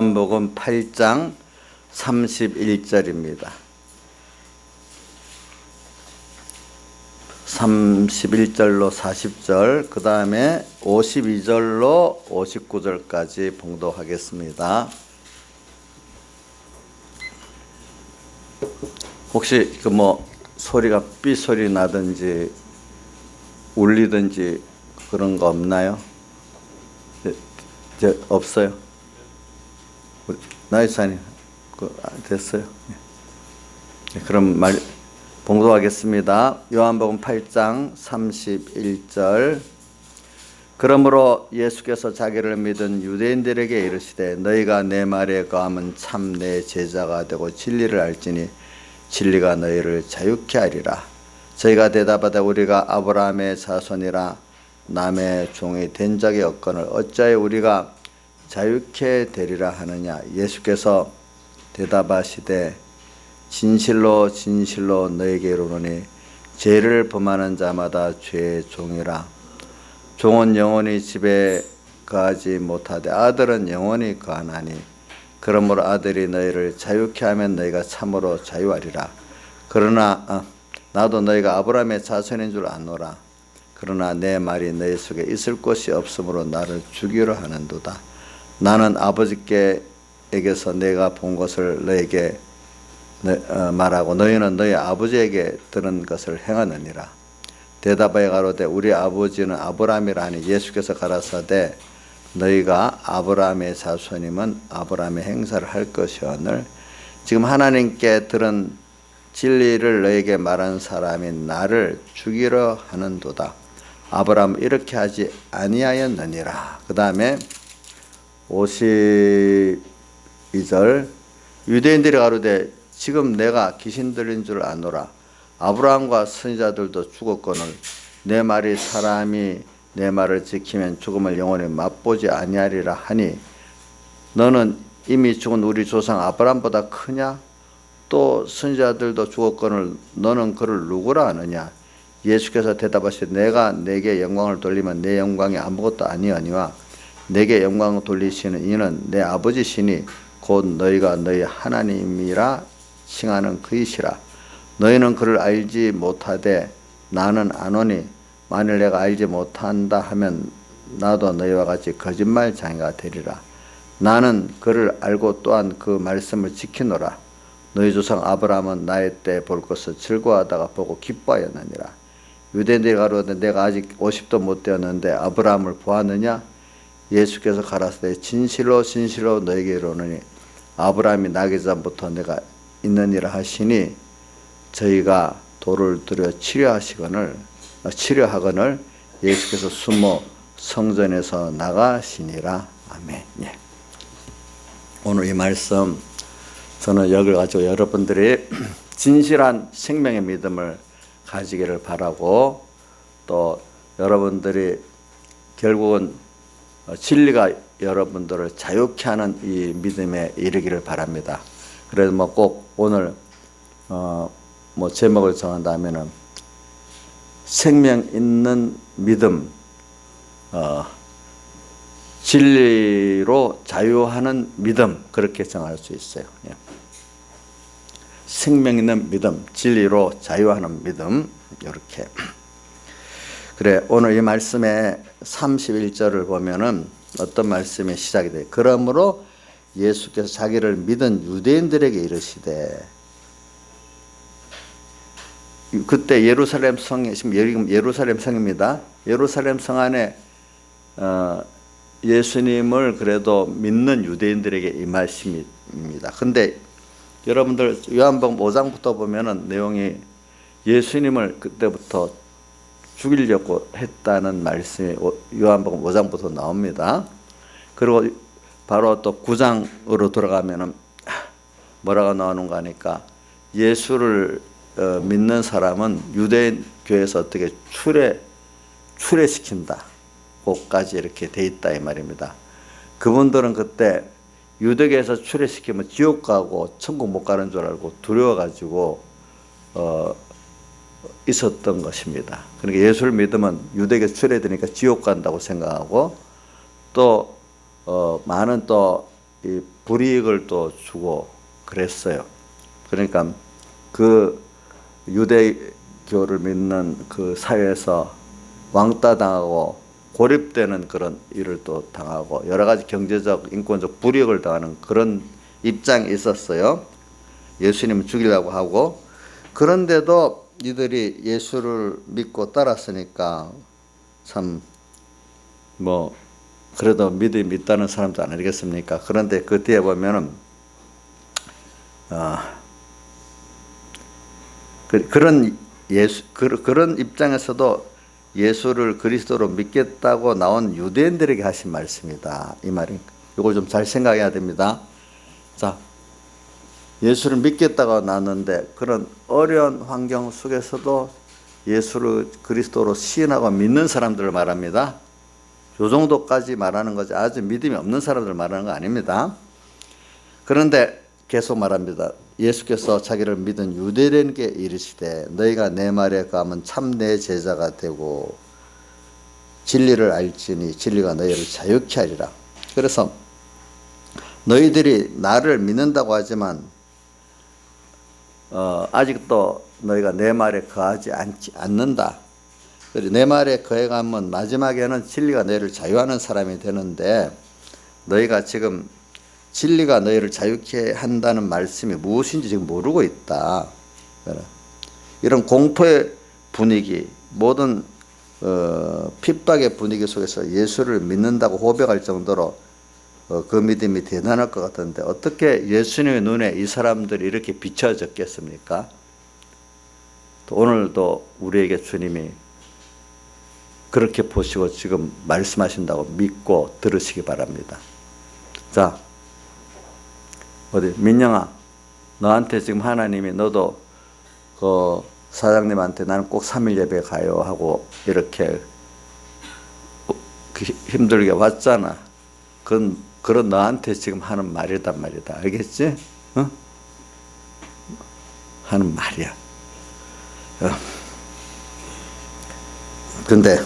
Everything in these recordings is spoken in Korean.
요한복음 8장 31절입니다. 31절로 40절, 그 다음에 52절로 59절까지 봉독하겠습니다. 혹시 소리가 삐 소리 나든지 울리든지 그런 거 없나요? 없어요? 나이사님 됐어요? 네, 그럼 봉독하겠습니다. 요한복음 8장 31절. 그러므로 예수께서 자기를 믿은 유대인들에게 이르시되 너희가 내 말에 거하면 참 내 제자가 되고 진리를 알지니 진리가 너희를 자유케 하리라. 저희가 대답하되 우리가 아브라함의 자손이라 남의 종이 된 적이 없거늘 어찌하여 우리가 자유케 되리라 하느냐. 예수께서 대답하시되 진실로 진실로 너에게 이르노니 죄를 범하는 자마다 죄의 종이라. 종은 영원히 집에 거하지 못하되 아들은 영원히 거하나니 그러므로 아들이 너희를 자유케 하면 너희가 참으로 자유하리라. 그러나 나도 너희가 아브라함의 자손인 줄 아노라. 그러나 내 말이 너희 속에 있을 곳이 없으므로 나를 죽이려 하는도다. 나는 아버지께에게서 내가 본 것을 너에게 말하고 너희는 너희 아버지에게 들은 것을 행하느니라. 대답하여 가로되 우리 아버지는 아브라함이라 하니 예수께서 가라사대 너희가 아브라함의 자손이면 아브라함의 행사를 할 것이오늘 지금 하나님께 들은 진리를 너에게 말한 사람이 나를 죽이려 하는도다. 아브라함은 이렇게 하지 아니하였느니라. 그 다음에 52절. 유대인들이 가로되 지금 내가 귀신 들린 줄 아노라. 아브라함과 선지자들도 죽었거늘 내 말이 사람이 내 말을 지키면 죽음을 영원히 맛보지 아니하리라 하니 너는 이미 죽은 우리 조상 아브라함보다 크냐? 또 선지자들도 죽었거늘 너는 그를 누구라 하느냐? 예수께서 대답하시되 내가 내게 영광을 돌리면 내 영광이 아무것도 아니하니와 내게 영광을 돌리시는 이는 내 아버지시니 곧 너희가 너희 하나님이라 칭하는 그이시라. 너희는 그를 알지 못하되 나는 아노니 만일 내가 알지 못한다 하면 나도 너희와 같이 거짓말장이가 되리라. 나는 그를 알고 또한 그 말씀을 지키노라. 너희 조상 아브라함은 나의 때 볼 것을 즐거워하다가 보고 기뻐하였느니라. 유대인들이 가로되 내가 아직 50도 못 되었는데 아브라함을 보았느냐? 예수께서 가라사대 진실로 진실로 너에게 이르노니 아브라함이 나기 전부터 내가 있느니라 하시니 저희가 돌을 들여 치료하거늘 예수께서 숨어 성전에서 나가시니라. 아멘. 예. 오늘 이 말씀 저는 여기를 가지고 여러분들이 진실한 생명의 믿음을 가지기를 바라고 또 여러분들이 결국은 진리가 여러분들을 자유케 하는 이 믿음에 이르기를 바랍니다. 그래서 꼭 오늘 제목을 정한다면은 생명 있는 믿음, 진리로 자유하는 믿음, 그렇게 정할 수 있어요. 예. 생명 있는 믿음, 진리로 자유하는 믿음, 이렇게. 그래, 오늘 이 말씀의 31절을 보면은 어떤 말씀이 시작이 돼요. 그러므로 예수께서 자기를 믿은 유대인들에게 이르시되, 그때 예루살렘 성에, 지금 예루살렘 성입니다. 예루살렘 성 안에 예수님을 그래도 믿는 유대인들에게 이 말씀입니다. 근데 여러분들 요한복음 5장부터 보면은 내용이 예수님을 그때부터 죽이려고 했다는 말씀이 요한복음 5장부터 나옵니다. 그리고 바로 또 9장으로 들어가면은 뭐라고 나오는가 하니까 예수를 믿는 사람은 유대인 교회에서 어떻게 출애시킨다. 고까지 이렇게 돼 있다 이 말입니다. 그분들은 그때 유대교에서 출애시키면 지옥 가고 천국 못 가는 줄 알고 두려워가지고 있었던 것입니다. 그러니까 예수를 믿으면 유대교에서 출애되니까 지옥 간다고 생각하고 또 많은 또 이 불이익을 또 주고 그랬어요. 그러니까 그 유대교를 믿는 그 사회에서 왕따 당하고 고립되는 그런 일을 또 당하고 여러 가지 경제적, 인권적 불이익을 당하는 그런 입장이 있었어요. 예수님을 죽이려고 하고. 그런데도 이들이 예수를 믿고 따랐으니까 참 뭐 그래도 믿음이 있다는 사람도 아니겠습니까? 그런데 그 뒤에 보면은 그런 입장에서도 예수를 그리스도로 믿겠다고 나온 유대인들에게 하신 말씀이다. 이 말이. 이걸 좀 잘 생각해야 됩니다. 자, 예수를 믿겠다고 나왔는데 그런 어려운 환경 속에서도 예수를 그리스도로 시인하고 믿는 사람들을 말합니다. 요 정도까지 말하는 거지 아주 믿음이 없는 사람들 말하는 거 아닙니다. 그런데 계속 말합니다. 예수께서 자기를 믿은 유대인에게 이르시되 너희가 내 말에 감은 참 내 제자가 되고 진리를 알지니 진리가 너희를 자유케 하리라. 그래서 너희들이 나를 믿는다고 하지만 아직도 너희가 내 말에 거하지 않는다. 내 말에 거해가면 마지막에는 진리가 너희를 자유하는 사람이 되는데 너희가 지금 진리가 너희를 자유케 한다는 말씀이 무엇인지 지금 모르고 있다. 이런 공포의 분위기, 모든 핍박의 분위기 속에서 예수를 믿는다고 고백할 정도로 그 믿음이 대단할 것 같은데 어떻게 예수님의 눈에 이 사람들이 이렇게 비춰졌겠습니까? 또 오늘도 우리에게 주님이 그렇게 보시고 지금 말씀하신다고 믿고 들으시기 바랍니다. 자, 어디 민영아, 너한테 지금 하나님이 너도 그 사장님한테 나는 꼭 3일 예배 가요 하고 이렇게 힘들게 왔잖아. 그런 너한테 지금 하는 말이단 말이다. 알겠지? 어? 하는 말이야. 근데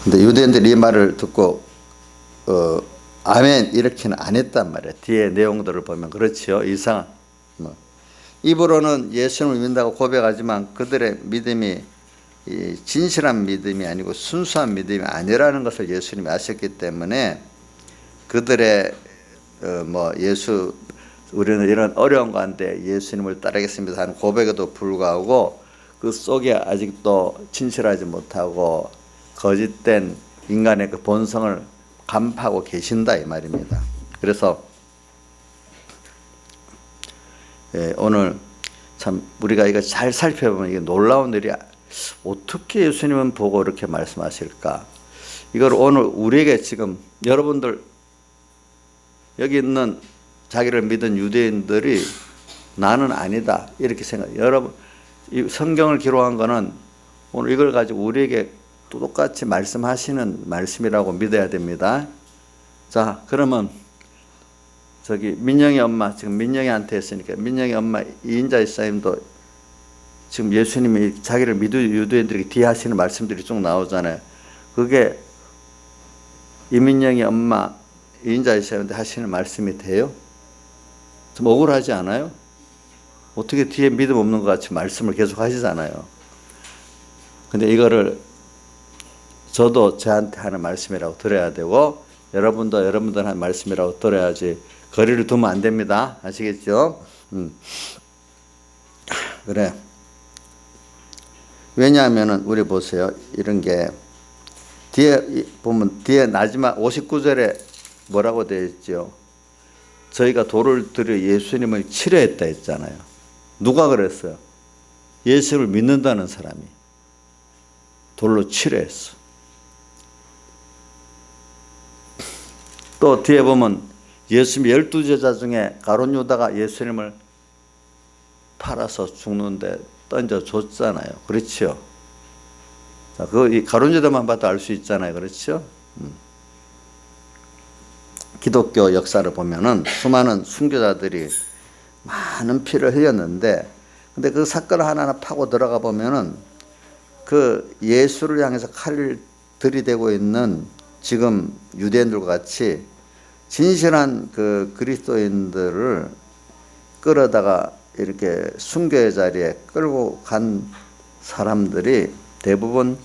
유대인들이 이 말을 듣고 아멘 이렇게는 안 했단 말이야. 뒤에 내용들을 보면 그렇지요. 이상 입으로는 예수님을 믿는다고 고백하지만 그들의 믿음이 진실한 믿음이 아니고 순수한 믿음이 아니라는 것을 예수님이 아셨기 때문에 그들의 우리는 이런 어려운 가운데 예수님을 따르겠습니다 하는 고백에도 불구하고 그 속에 아직도 진실하지 못하고 거짓된 인간의 그 본성을 간파하고 계신다 이 말입니다. 그래서 오늘 참 우리가 이거 잘 살펴보면 이게 놀라운 일이야. 어떻게 예수님은 보고 이렇게 말씀하실까? 이걸 오늘 우리에게 지금 여러분들 여기 있는 자기를 믿은 유대인들이 나는 아니다 이렇게 생각. 여러분 이 성경을 기록한 거는 오늘 이걸 가지고 우리에게 똑같이 말씀하시는 말씀이라고 믿어야 됩니다. 자, 그러면 저기 민영이 엄마 지금 민영이한테 했으니까 민영이 엄마 이인자 이사님도 지금 예수님이 자기를 믿은 유대인들에게 뒤에 하시는 말씀들이 쭉 나오잖아요. 그게 이민영이 엄마 이인자 이사님한테 하시는 말씀이 돼요? 좀 억울하지 않아요? 어떻게 뒤에 믿음 없는 것 같이 말씀을 계속 하시잖아요. 근데 이거를 저도 저한테 하는 말씀이라고 들어야 되고 여러분도 여러분들 하는 말씀이라고 들어야지 거리를 두면 안 됩니다. 아시겠죠? 그래. 왜냐하면은 우리 보세요. 이런 게 뒤에 보면 뒤에 마지막 59절에 뭐라고 되어 있죠? 저희가 돌을 들여 예수님을 치료했다 했잖아요. 누가 그랬어요? 예수를 믿는다는 사람이 돌로 치료했어. 또 뒤에 보면 예수님 12제자 중에 가룟 유다가 예수님을 팔아서 죽는데 던져줬잖아요. 그렇죠? 자, 이 가룟 유다만 봐도 알 수 있잖아요. 그렇죠? 기독교 역사를 보면은 수많은 순교자들이 많은 피를 흘렸는데 근데 그 사건 하나하나 파고 들어가 보면은 그 예수를 향해서 칼을 들이대고 있는 지금 유대인들과 같이 진실한 그 그리스도인들을 끌어다가 이렇게 순교의 자리에 끌고 간 사람들이 대부분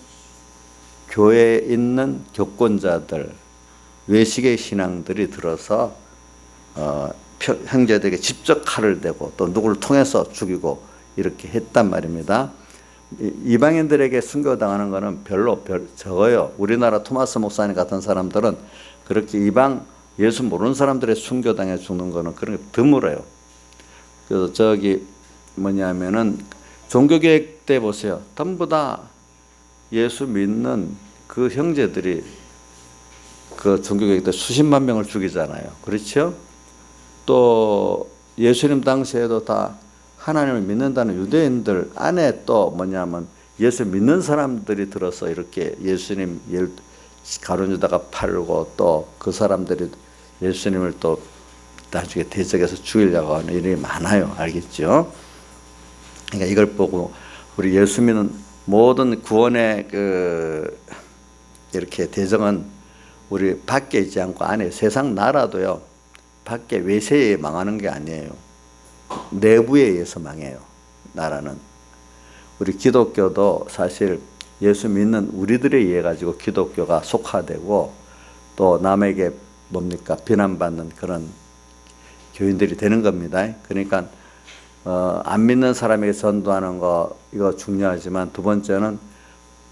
교회에 있는 교권자들, 외식의 신앙들이 들어서 형제들에게 직접 칼을 대고 또 누구를 통해서 죽이고 이렇게 했단 말입니다. 이방인들에게 순교당하는 것은 별로 적어요. 우리나라 토마스 목사님 같은 사람들은 그렇게 이방 예수 모르는 사람들의 순교당해 죽는 것은 그런 게 드물어요. 그래서 저기 뭐냐면은 종교개혁 때 보세요. 전부 다 예수 믿는 그 형제들이 그 종교개혁 때 수십만 명을 죽이잖아요. 그렇죠? 또 예수님 당시에도 다 하나님을 믿는다는 유대인들 안에 또 뭐냐면 예수 믿는 사람들이 들어서 이렇게 예수님 가룟유다가 팔고 또 그 사람들이 예수님을 또 나중에 대적해서 죽이려고 하는 일이 많아요. 알겠죠? 그러니까 이걸 보고 우리 예수 믿는 모든 구원의 이렇게 대적은 우리 밖에 있지 않고 안에 세상 나라도요. 밖에 외세에 의해 망하는 게 아니에요. 내부에 의해서 망해요. 나라는. 우리 기독교도 사실 예수 믿는 우리들에 의해 가지고 기독교가 속화되고 또 남에게 뭡니까 비난받는 그런 교인들이 되는 겁니다. 그러니까 안 믿는 사람에게 전도하는 거 이거 중요하지만 두 번째는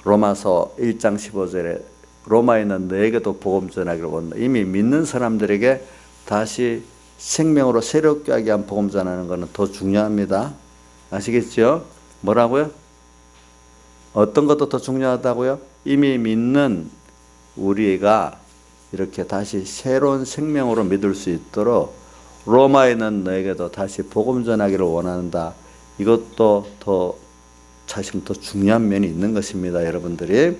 로마서 1장 15절에 로마에 있는 너에게도 복음 전하기를 원한다. 이미 믿는 사람들에게 다시 생명으로 새롭게 하게 한 복음 전하는 것은 더 중요합니다. 아시겠죠? 뭐라고요? 어떤 것도 더 중요하다고요? 이미 믿는 우리가 이렇게 다시 새로운 생명으로 믿을 수 있도록 로마에 있는 너에게도 다시 복음 전하기를 원한다. 이것도 사실 더 중요한 면이 있는 것입니다. 여러분들이.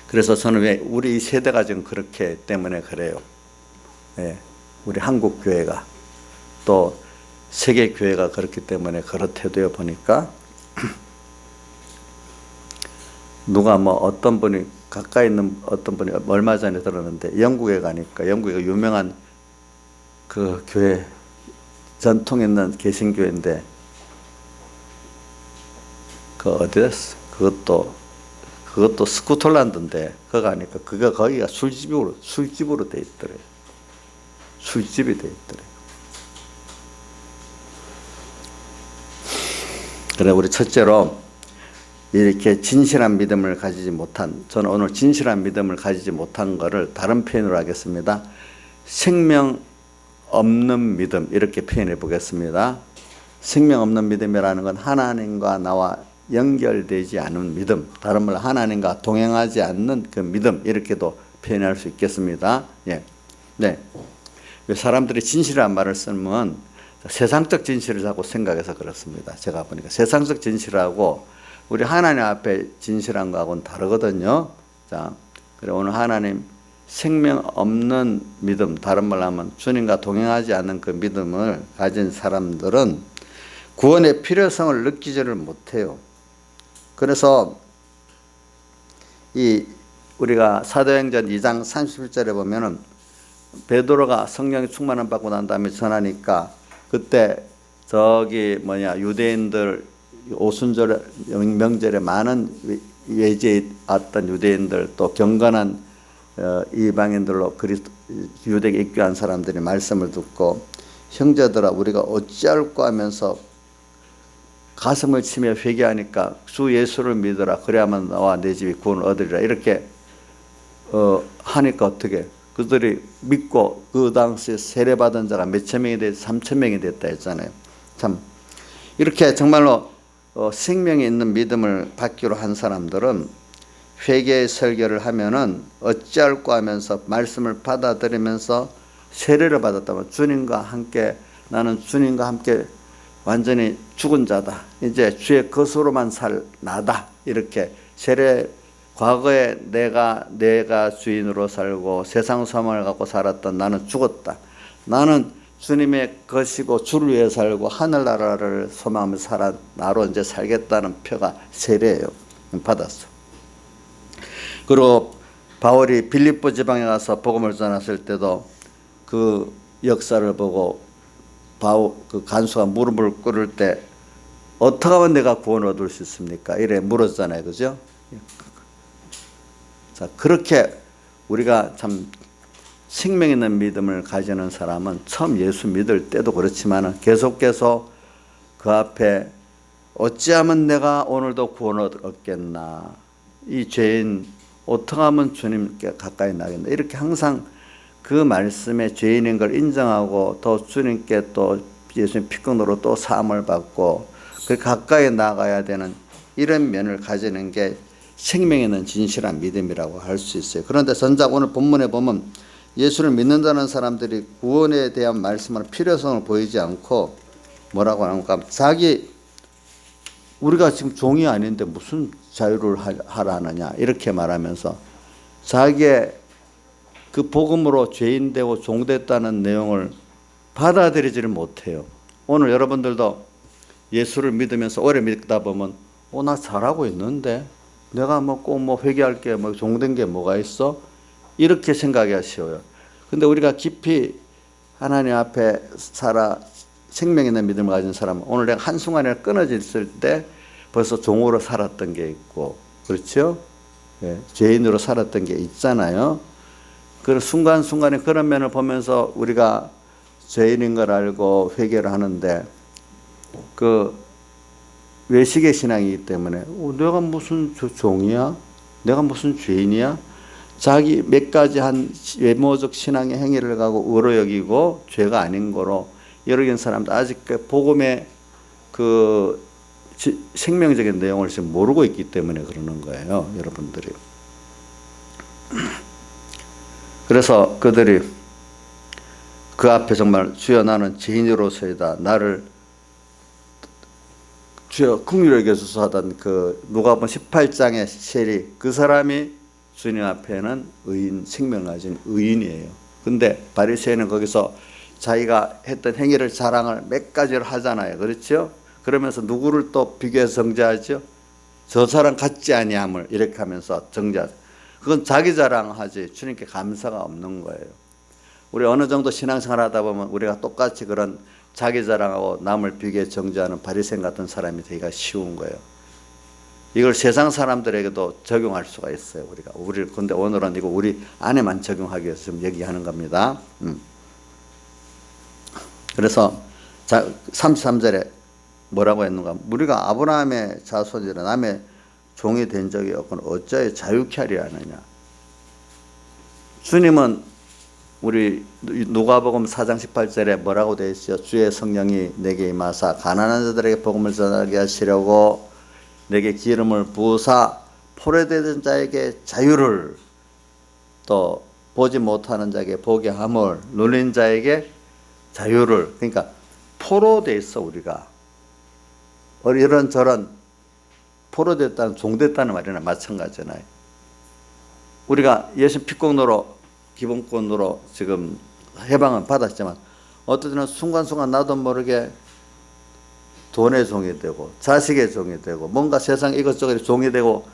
그래서 저는 왜 우리 이 세대가 지금 그렇게 때문에 그래요. 예, 우리 한국 교회가 또 세계 교회가 그렇기 때문에 그렇대도요. 보니까 누가 뭐 어떤 분이 가까이 있는 어떤 분이 얼마 전에 들었는데 영국에 가니까 영국에 유명한 그 교회 전통 있는 개신교회인데 그 어디였어? 그것도 스코틀랜드인데 거기 가니까 거기가 술집으로 돼 있더래요. 술집이 돼 있더래요. 그래 우리 첫째로 이렇게 진실한 믿음을 가지지 못한 저는 오늘 진실한 믿음을 가지지 못한 것을 다른 표현으로 하겠습니다. 생명 없는 믿음 이렇게 표현해 보겠습니다. 생명 없는 믿음이라는 건 하나님과 나와 연결되지 않은 믿음, 다른 말로 하나님과 동행하지 않는 그 믿음 이렇게도 표현할 수 있겠습니다. 예, 네. 왜 사람들이 진실이라는 말을 쓰면 세상적 진실을 자꾸 생각해서 그렇습니다. 제가 보니까 세상적 진실하고 우리 하나님 앞에 진실한 거하고는 다르거든요. 자, 그래 오늘 하나님 생명 없는 믿음, 다른 말로 하면 주님과 동행하지 않는 그 믿음을 가진 사람들은 구원의 필요성을 느끼지를 못해요. 그래서 우리가 사도행전 2장 31절에 보면은 베드로가 성령이 충만함 받고 난 다음에 전하니까 그때 유대인들 오순절 명절에 많은 외지에 왔던 유대인들 또 경건한 이방인들로 유대에 입교한 사람들이 말씀을 듣고 형제들아 우리가 어찌할꼬 하면서 가슴을 치며 회개하니까 주 예수를 믿어라 그래야만 너와 내 집이 구원을 얻으리라 이렇게 하니까 어떻게 그들이 믿고 그 당시에 세례받은 자가 몇천 명이 됐 3천 명이 됐다 했잖아요. 참 이렇게 정말로 생명이 있는 믿음을 받기로 한 사람들은 회개의 설교를 하면은 어찌할꼬 하면서 말씀을 받아들이면서 세례를 받았다면 주님과 함께 나는 주님과 함께 완전히 죽은 자다. 이제 주의 것으로만 살 나다. 이렇게 과거에 내가 주인으로 살고 세상 소망을 갖고 살았던 나는 죽었다. 나는 주님의 것이고 주를 위해 살고 하늘나라를 소망하면서 살아 나로 이제 살겠다는 표가 세례예요. 받았어. 그리고 바울이 빌립보 지방에 가서 복음을 전했을 때도 그 역사를 보고 그 간수가 무릎을 꿇을 때 어떻게 하면 내가 구원을 얻을 수 있습니까? 이래 물었잖아요. 그죠? 자, 그렇게 우리가 참 생명 있는 믿음을 가지는 사람은 처음 예수 믿을 때도 그렇지만 계속해서 그 앞에 어찌하면 내가 오늘도 구원을 얻겠나, 이 죄인 어떻게 하면 주님께 가까이 나겠나, 이렇게 항상 그 말씀에 죄인인 걸 인정하고 또 주님께 또 예수님 피권으로 또 사함을 받고 그 가까이 나가야 되는 이런 면을 가지는 게 생명 있는 진실한 믿음이라고 할 수 있어요. 그런데 전작 오늘 본문에 보면 예수를 믿는다는 사람들이 구원에 대한 말씀은 필요성을 보이지 않고 뭐라고 하는가, 우리가 지금 종이 아닌데 무슨 자유를 하라 하느냐 이렇게 말하면서 자기의 그 복음으로 죄인 되고 종 됐다는 내용을 받아들이지를 못해요. 오늘 여러분들도 예수를 믿으면서 오래 믿다 보면 나 잘하고 있는데 내가 꼭 회개할 게 종된 게 뭐가 있어? 이렇게 생각하기가 쉬워요. 근데 우리가 깊이 하나님 앞에 생명 있는 믿음을 가진 사람은 오늘 내가 한순간에 끊어졌을 때 벌써 종으로 살았던 게 있고, 그렇죠? 예, 죄인으로 살았던 게 있잖아요. 그 순간순간에 그런 면을 보면서 우리가 죄인인 걸 알고 회개를 하는데 그 외식의 신앙이기 때문에 내가 무슨 종이야? 내가 무슨 죄인이야? 자기 몇 가지 한 외모적 신앙의 행위를 가고 의로 여기고 죄가 아닌 거로 여러 사람도 아직 그 복음의 그 생명적인 내용을 지금 모르고 있기 때문에 그러는 거예요, 여러분들이. 그래서 그들이 그 앞에 정말 주여 나는 죄인으로서이다, 나를 주여 긍휼히 여겨주소서 하던 그 누가복음 18장의 세리, 그 사람이 주님 앞에는 의인, 생명을 가진 의인이에요. 근데 바리새인은 거기서 자기가 했던 행위를 자랑을 몇 가지를 하잖아요. 그렇죠? 그러면서 누구를 또 비교해서 정죄하죠? 저 사람 같지 아니함을 이렇게 하면서 정죄하죠. 그건 자기 자랑하지 주님께 감사가 없는 거예요. 우리 어느 정도 신앙생활 하다 보면 우리가 똑같이 그런 자기 자랑하고 남을 비교해 정죄하는 바리새인 같은 사람이 되기가 쉬운 거예요. 이걸 세상 사람들에게도 적용할 수가 있어요. 근데 오늘은 이거 우리 안에만 적용하기 위해서 좀 얘기하는 겁니다. 그래서 33절에 뭐라고 했는가? 우리가 아브라함의 자손이라 남의 종이 된 적이 없거늘 어찌하여 자유케 하려 하느냐? 주님은 우리 누가복음 4장 18절에 뭐라고 되어 있어요? 주의 성령이 내게 임하사 가난한 자들에게 복음을 전하게 하시려고 내게 기름을 부으사 포로되던 자에게 자유를, 또 보지 못하는 자에게 보게 함을, 눌린 자에게 자유를. 그러니까 포로돼 있어. 우리가 이런저런 포로됐다는, 종됐다는 말이나 마찬가지잖아요. 우리가 예수 피권으로 기본권으로 지금 해방은 받았지만 어떤 때는 순간순간 나도 모르게 돈의 종이 되고 자식의 종이 되고 뭔가 세상 이것저것 종이 되고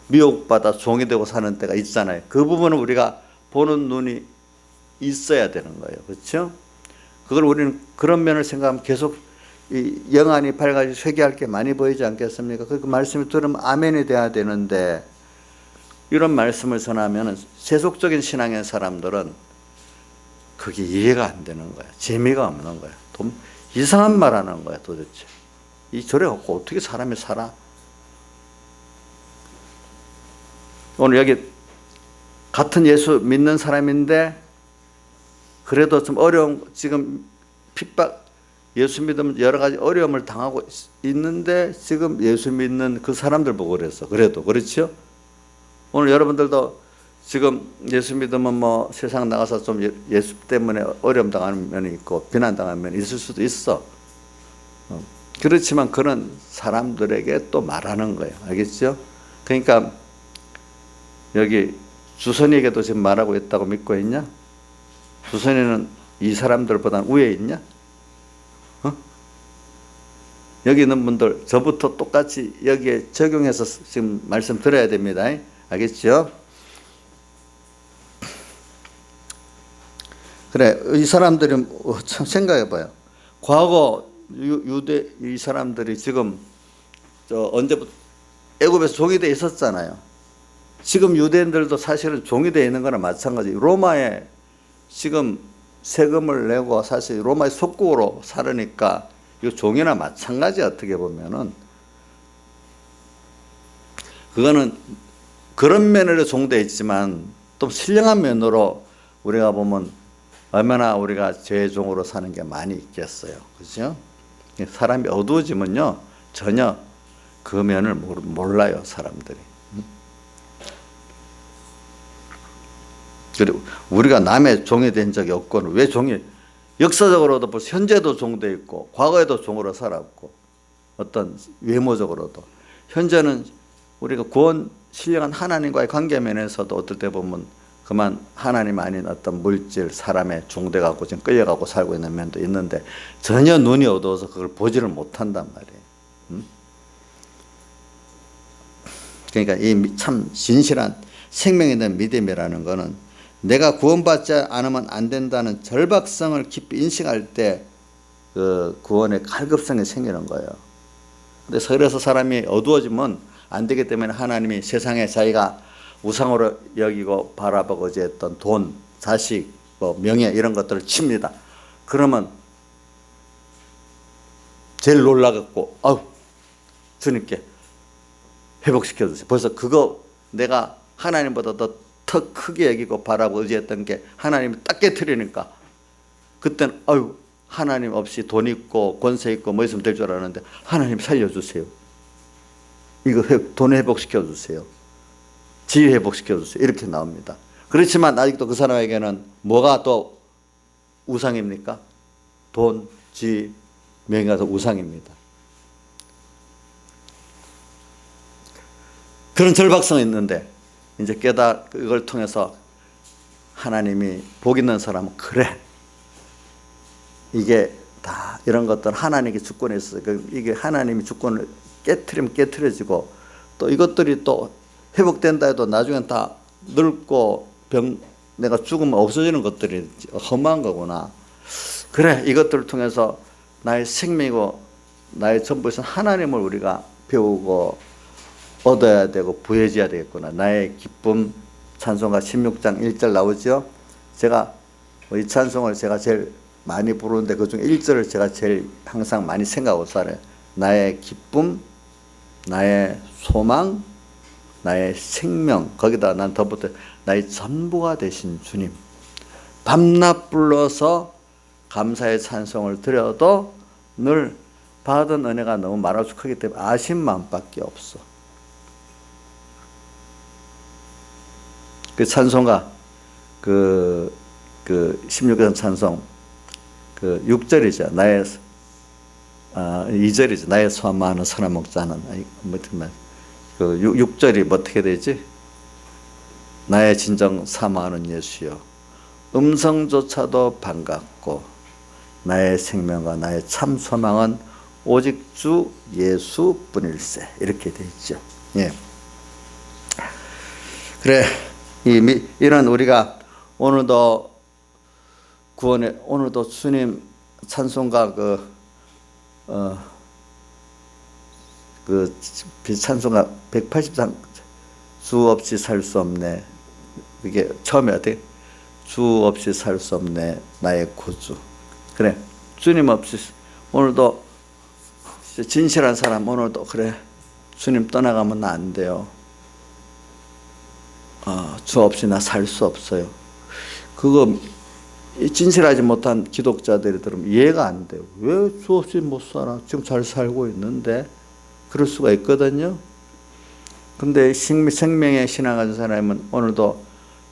미혹받아 종이 되고 사는 때가 있잖아요. 그 부분은 우리가 보는 눈이 있어야 되는 거예요. 그렇죠? 그걸 우리는 그런 면을 생각하면 계속 이 영안이 밝아지고 회개할 게 많이 보이지 않겠습니까? 그 말씀을 들으면 아멘이 돼야 되는데 이런 말씀을 전하면 세속적인 신앙의 사람들은 그게 이해가 안 되는 거야. 재미가 없는 거야. 이상한 말 하는 거야 도대체. 이 절에 갖고 어떻게 사람이 살아? 오늘 여기 같은 예수 믿는 사람인데 그래도 좀 어려운, 지금 핍박, 예수 믿으면 여러 가지 어려움을 당하고 있는데 지금 예수 믿는 그 사람들 보고 그랬어. 그래도 그렇죠? 오늘 여러분들도 지금 예수 믿으면 세상 나가서 좀 예수 때문에 어려움 당하는 면이 있고 비난당하는 면이 있을 수도 있어. 그렇지만 그런 사람들에게 또 말하는 거예요. 알겠죠? 그러니까 여기 주선이에게도 지금 말하고 있다고 믿고 있냐? 주선이는 이 사람들보다 위에 있냐? 여기 있는 분들 저부터 똑같이 여기에 적용해서 지금 말씀 들어야 됩니다. 알겠죠? 그래, 이 사람들이 참 생각해봐요. 과거 유대 이 사람들이 지금 언제부터 애굽에서 종이 돼 있었잖아요. 지금 유대인들도 사실은 종이 돼 있는 거나 마찬가지. 로마에 지금 세금을 내고 사실 로마의 속국으로 살으니까 이 종이나 마찬가지. 어떻게 보면은 그거는 그런 면으로 종돼 있지만 또 신령한 면으로 우리가 보면 얼마나 우리가 죄의 종으로 사는 게 많이 있겠어요. 그죠? 사람이 어두워지면요 전혀 그 면을 몰라요, 사람들이. 그리고 우리가 남의 종이 된 적이 없고는 왜 종이, 역사적으로도 벌써 현재도 종돼 있고 과거에도 종으로 살았고 어떤 외모적으로도 현재는 우리가 구원 신령한 하나님과의 관계 면에서도 어떨 때 보면 그만 하나님 아닌 어떤 물질 사람의 종돼가고 지금 끌려가고 살고 있는 면도 있는데 전혀 눈이 어두워서 그걸 보지를 못한단 말이에요. 그러니까 이 참 진실한 생명에 대한 믿음이라는 것은 내가 구원받지 않으면 안 된다는 절박성을 깊이 인식할 때 그 구원의 갈급성이 생기는 거예요. 그래서 사람이 어두워지면 안 되기 때문에 하나님이 세상에 자기가 우상으로 여기고 바라보고 했던 돈, 자식, 명예 이런 것들을 칩니다. 그러면 제일 놀라갖고 주님께 회복시켜 주세요. 벌써 그거 내가 하나님보다 더 크게 여기고 바라보고 의지했던 게 하나님이 딱 깨트리니까 그때는 하나님 없이 돈 있고 권세 있고 뭐 있으면 될 줄 알았는데 하나님 살려주세요. 이거 돈 회복시켜 주세요. 지위 회복시켜 주세요. 이렇게 나옵니다. 그렇지만 아직도 그 사람에게는 뭐가 또 우상입니까? 돈, 지위, 명예가 더 우상입니다. 그런 절박성이 있는데 이제 이걸 통해서 하나님이 복 있는 사람은 그래, 이게 다 이런 것들 하나님께 주권이 있어요. 이게 하나님이 주권을 깨트리면 깨트려지고 또 이것들이 또 회복된다 해도 나중엔 다 늙고 내가 죽으면 없어지는 것들이 험한 거구나. 그래, 이것들을 통해서 나의 생명이고 나의 전부에서 하나님을 우리가 배우고 얻어야 되고 부해져야 되겠구나. 나의 기쁨, 찬송가 16장 1절 나오죠. 제가 이 찬송을 제가 제일 많이 부르는데 그중 1절을 제가 제일 항상 많이 생각하고 살아요. 나의 기쁨, 나의 소망, 나의 생명, 거기다 난 덧붙여 나의 전부가 되신 주님. 밤낮 불러서 감사의 찬송을 드려도 늘 받은 은혜가 너무 말할 수 크기 때문에 아신 마음밖에 없어. 그 찬송가 그 16편 찬송 6절이죠. 2절이죠. 나의 소망하는 선한 목자는 그 6절이 어떻게 되지? 나의 진정 사모하는 예수여, 음성조차도 반갑고 나의 생명과 나의 참 소망은 오직 주 예수뿐일세. 이렇게 돼 있죠. 예. 그래, 이런 우리가 오늘도 구원에 오늘도 주님 찬송가 찬송가 183 주 없이 살 수 없네. 이게 처음에 어떻게? 주 없이 살 수 없네 나의 구주. 그래, 주님 없이 오늘도 진실한 사람 오늘도 그래, 주님 떠나가면 나 안 돼요. 주 없이 나 살 수 없어요. 그거 진실하지 못한 기독자들이 들으면 이해가 안 돼요. 왜 주 없이 못 살아? 지금 잘 살고 있는데. 그럴 수가 있거든요. 근데 생명의 신앙 가진 사람은 오늘도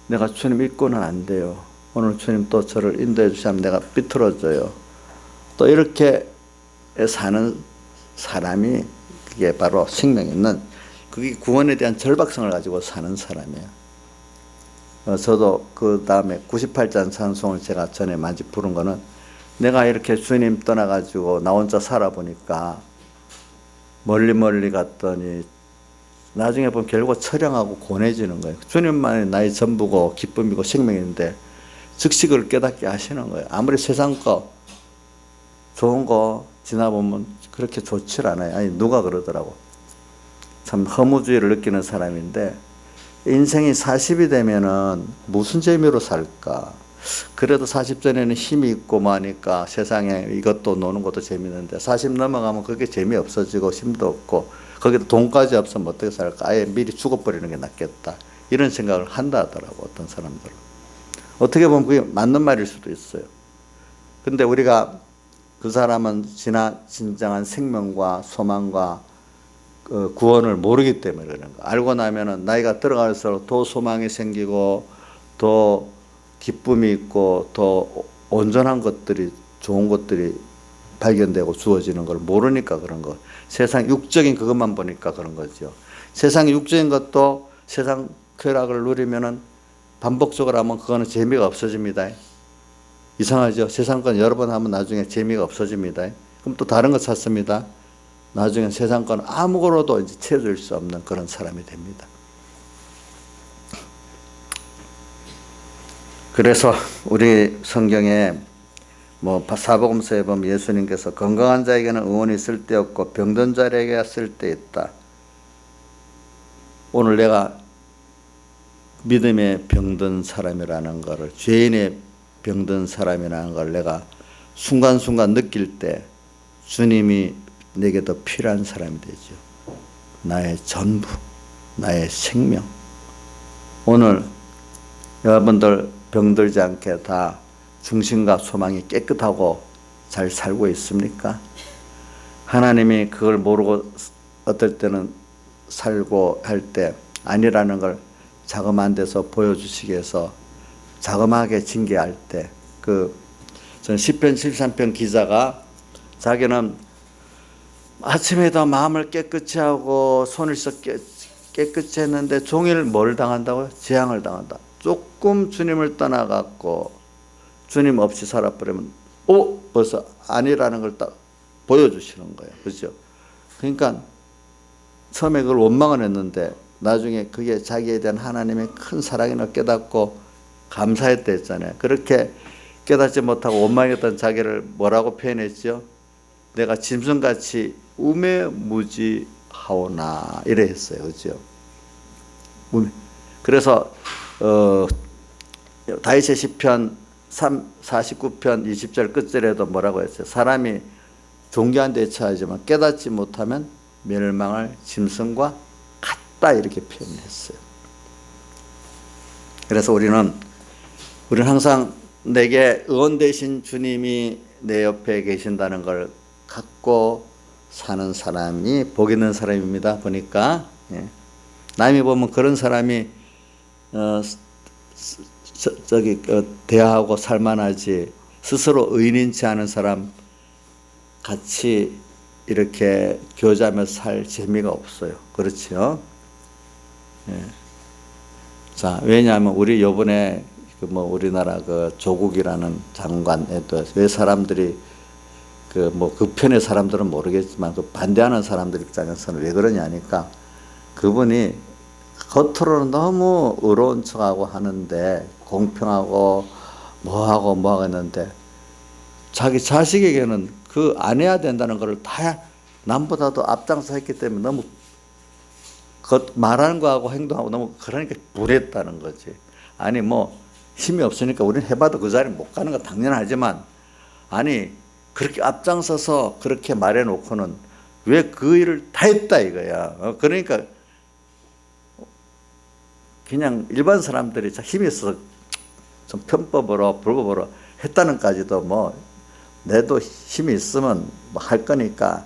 내가 주님 잊고는 안 돼요. 오늘 주님 또 저를 인도해 주시면 내가 삐뚤어져요. 또 이렇게 사는 사람이 그게 바로 생명 있는, 그게 구원에 대한 절박성을 가지고 사는 사람이에요. 저도 그 다음에 98장 찬송을 제가 전에 많이 부른 거는 내가 이렇게 주님 떠나가지고 나 혼자 살아보니까 멀리 갔더니 나중에 보면 결국 처량하고 고뇌지는 거예요. 주님만이 나의 전부고 기쁨이고 생명인데 즉시 그걸 깨닫게 하시는 거예요. 아무리 세상 거 좋은 거 지나보면 그렇게 좋질 않아요. 아니 누가 그러더라고. 참 허무주의를 느끼는 사람인데 인생이 40이 되면은 무슨 재미로 살까? 그래도 40 전에는 힘이 있고 뭐하니까 세상에 이것도 노는 것도 재밌는데 40 넘어가면 그게 재미없어지고 힘도 없고 거기다 돈까지 없으면 어떻게 살까? 아예 미리 죽어버리는 게 낫겠다. 이런 생각을 한다 하더라고 어떤 사람들은. 어떻게 보면 그게 맞는 말일 수도 있어요. 근데 우리가 그 사람은 진정한 생명과 소망과 구원을 모르기 때문에 그러는 거. 알고 나면은 나이가 들어갈수록 더 소망이 생기고 더 기쁨이 있고 더 온전한 것들이 좋은 것들이 발견되고 주어지는 걸 모르니까 그런 거. 세상 육적인 그것만 보니까 그런 거죠. 세상 육적인 것도 세상 쾌락을 누리면은 반복적으로 하면 그거는 재미가 없어집니다. 이상하죠? 세상 건 여러 번 하면 나중에 재미가 없어집니다. 그럼 또 다른 거 찾습니다. 나중에 세상 건 아무거로도 이제 채워줄 수 없는 그런 사람이 됩니다. 그래서 우리 성경에 뭐 사복음서에 보면 예수님께서 건강한 자에게는 의원이 쓸데없고 병든 자에게 쓸데있다. 오늘 내가 믿음의 병든 사람이라는 것을, 죄인의 병든 사람이라는 걸 내가 순간순간 느낄 때 주님이 내게 더 필요한 사람이 되죠. 나의 전부, 나의 생명. 오늘 여러분들 병들지 않게 다 중심과 소망이 깨끗하고 잘 살고 있습니까? 하나님이 그걸 모르고 어떨 때는 살고 할 때 아니라는 걸 자그마한 데서 보여주시기 위해서 자그마하게 징계할 때 저는 시편 73편 기자가 자기는 아침에도 마음을 깨끗이 하고 손을 깨끗이 했는데 종일 뭘 당한다고요? 재앙을 당한다. 조금 주님을 떠나갖고 주님 없이 살아버리면 벌써 아니라는 걸 딱 보여주시는 거예요. 그렇죠? 그러니까 처음에 그걸 원망을 했는데 나중에 그게 자기에 대한 하나님의 큰 사랑을 깨닫고 감사했다 했잖아요. 그렇게 깨닫지 못하고 원망했던 자기를 뭐라고 표현했죠? 내가 짐승같이 우매무지하오나 이래 했어요. 그렇죠? 그래서 다윗의 시편 49편 20절 끝절에도 뭐라고 했어요? 사람이 존귀한 데 처하지만 깨닫지 못하면 멸망할 짐승과 같다 이렇게 표현했어요. 그래서 우리는 항상 내게 의원 되신 주님이 내 옆에 계신다는 걸 갖고 사는 사람이 복 있는 사람입니다. 보니까 남이 보면 그런 사람이 대하고 살만하지 스스로 의인치 않은 사람 같이 이렇게 교제하며 살 재미가 없어요. 그렇죠? 자, 왜냐하면 우리 요번에 우리나라 조국이라는 장관에도 왜 사람들이 그 편의 사람들은 모르겠지만 반대하는 사람들 입장에서는 왜 그러냐니까 그분이 겉으로는 너무 의로운 척하고 하는데 공평하고 뭐하고 했는데 자기 자식에게는 안 해야 된다는 것을 다 남보다도 앞장서 했기 때문에 너무 말하는 거하고 행동하고 너무 그러니까 불했다는 거지. 아니 힘이 없으니까 우리는 해봐도 그 자리에 못 가는 건 당연하지만 아니 그렇게 앞장서서 그렇게 말해놓고는 왜 그 일을 다 했다 이거야. 그러니까 그냥 일반 사람들이 힘이 있어서 좀 편법으로 불법으로 했다는까지도 내도 힘이 있으면 할 거니까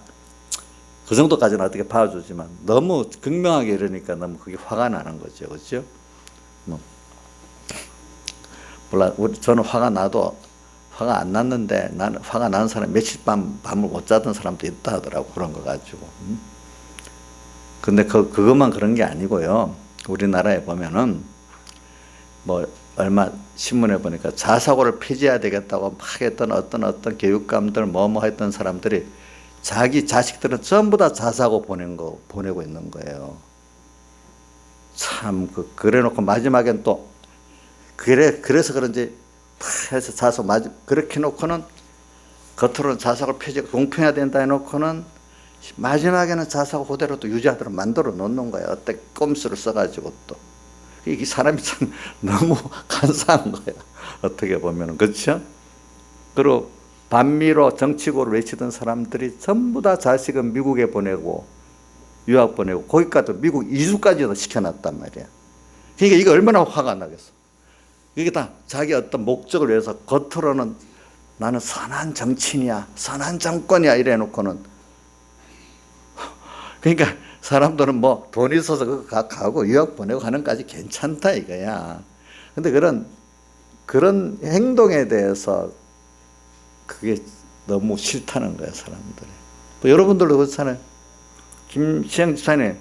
그 정도까지는 어떻게 봐주지만 너무 극명하게 이러니까 너무 그게 화가 나는 거죠. 그렇죠? 몰라. 저는 화가 안 났는데 나는 화가 나는 사람 며칠 밤을 못 자던 사람도 있다 하더라고. 그런 거 가지고. 근데 그것만 그런 게 아니고요. 우리나라에 보면은 얼마 신문에 보니까 자사고를 폐지해야 되겠다고 막 했던 어떤 교육감들 했던 사람들이 자기 자식들은 전부 다 자사고 보내고 있는 거예요. 참 그래 놓고 마지막엔 또 그래서 그런지 탁 해서 자석 그렇게 놓고는 겉으로는 자석을 펴지 공평해야 된다 해놓고는 마지막에는 자석 그대로 또 유지하도록 만들어 놓는 거야. 어때 꼼수를 써가지고 또 이게 사람이 참 너무 간사한 거야. 어떻게 보면은 그렇죠? 그리고 반미로 정치고를 외치던 사람들이 전부 다 자식은 미국에 보내고 유학 보내고 거기까지 미국 이주까지도 시켜놨단 말이야. 그러니까 이게 얼마나 화가 나겠어. 이게 다 자기 어떤 목적을 위해서 겉으로는 나는 선한 정치인이야, 선한 정권이야 이래 놓고는 그러니까 사람들은 뭐 돈 있어서 그거 가고 유학 보내고 하는 까지 괜찮다 이거야. 근데 그런 행동에 대해서 그게 너무 싫다는 거야 사람들이. 뭐 여러분들도 그렇잖아요. 김시영 집사님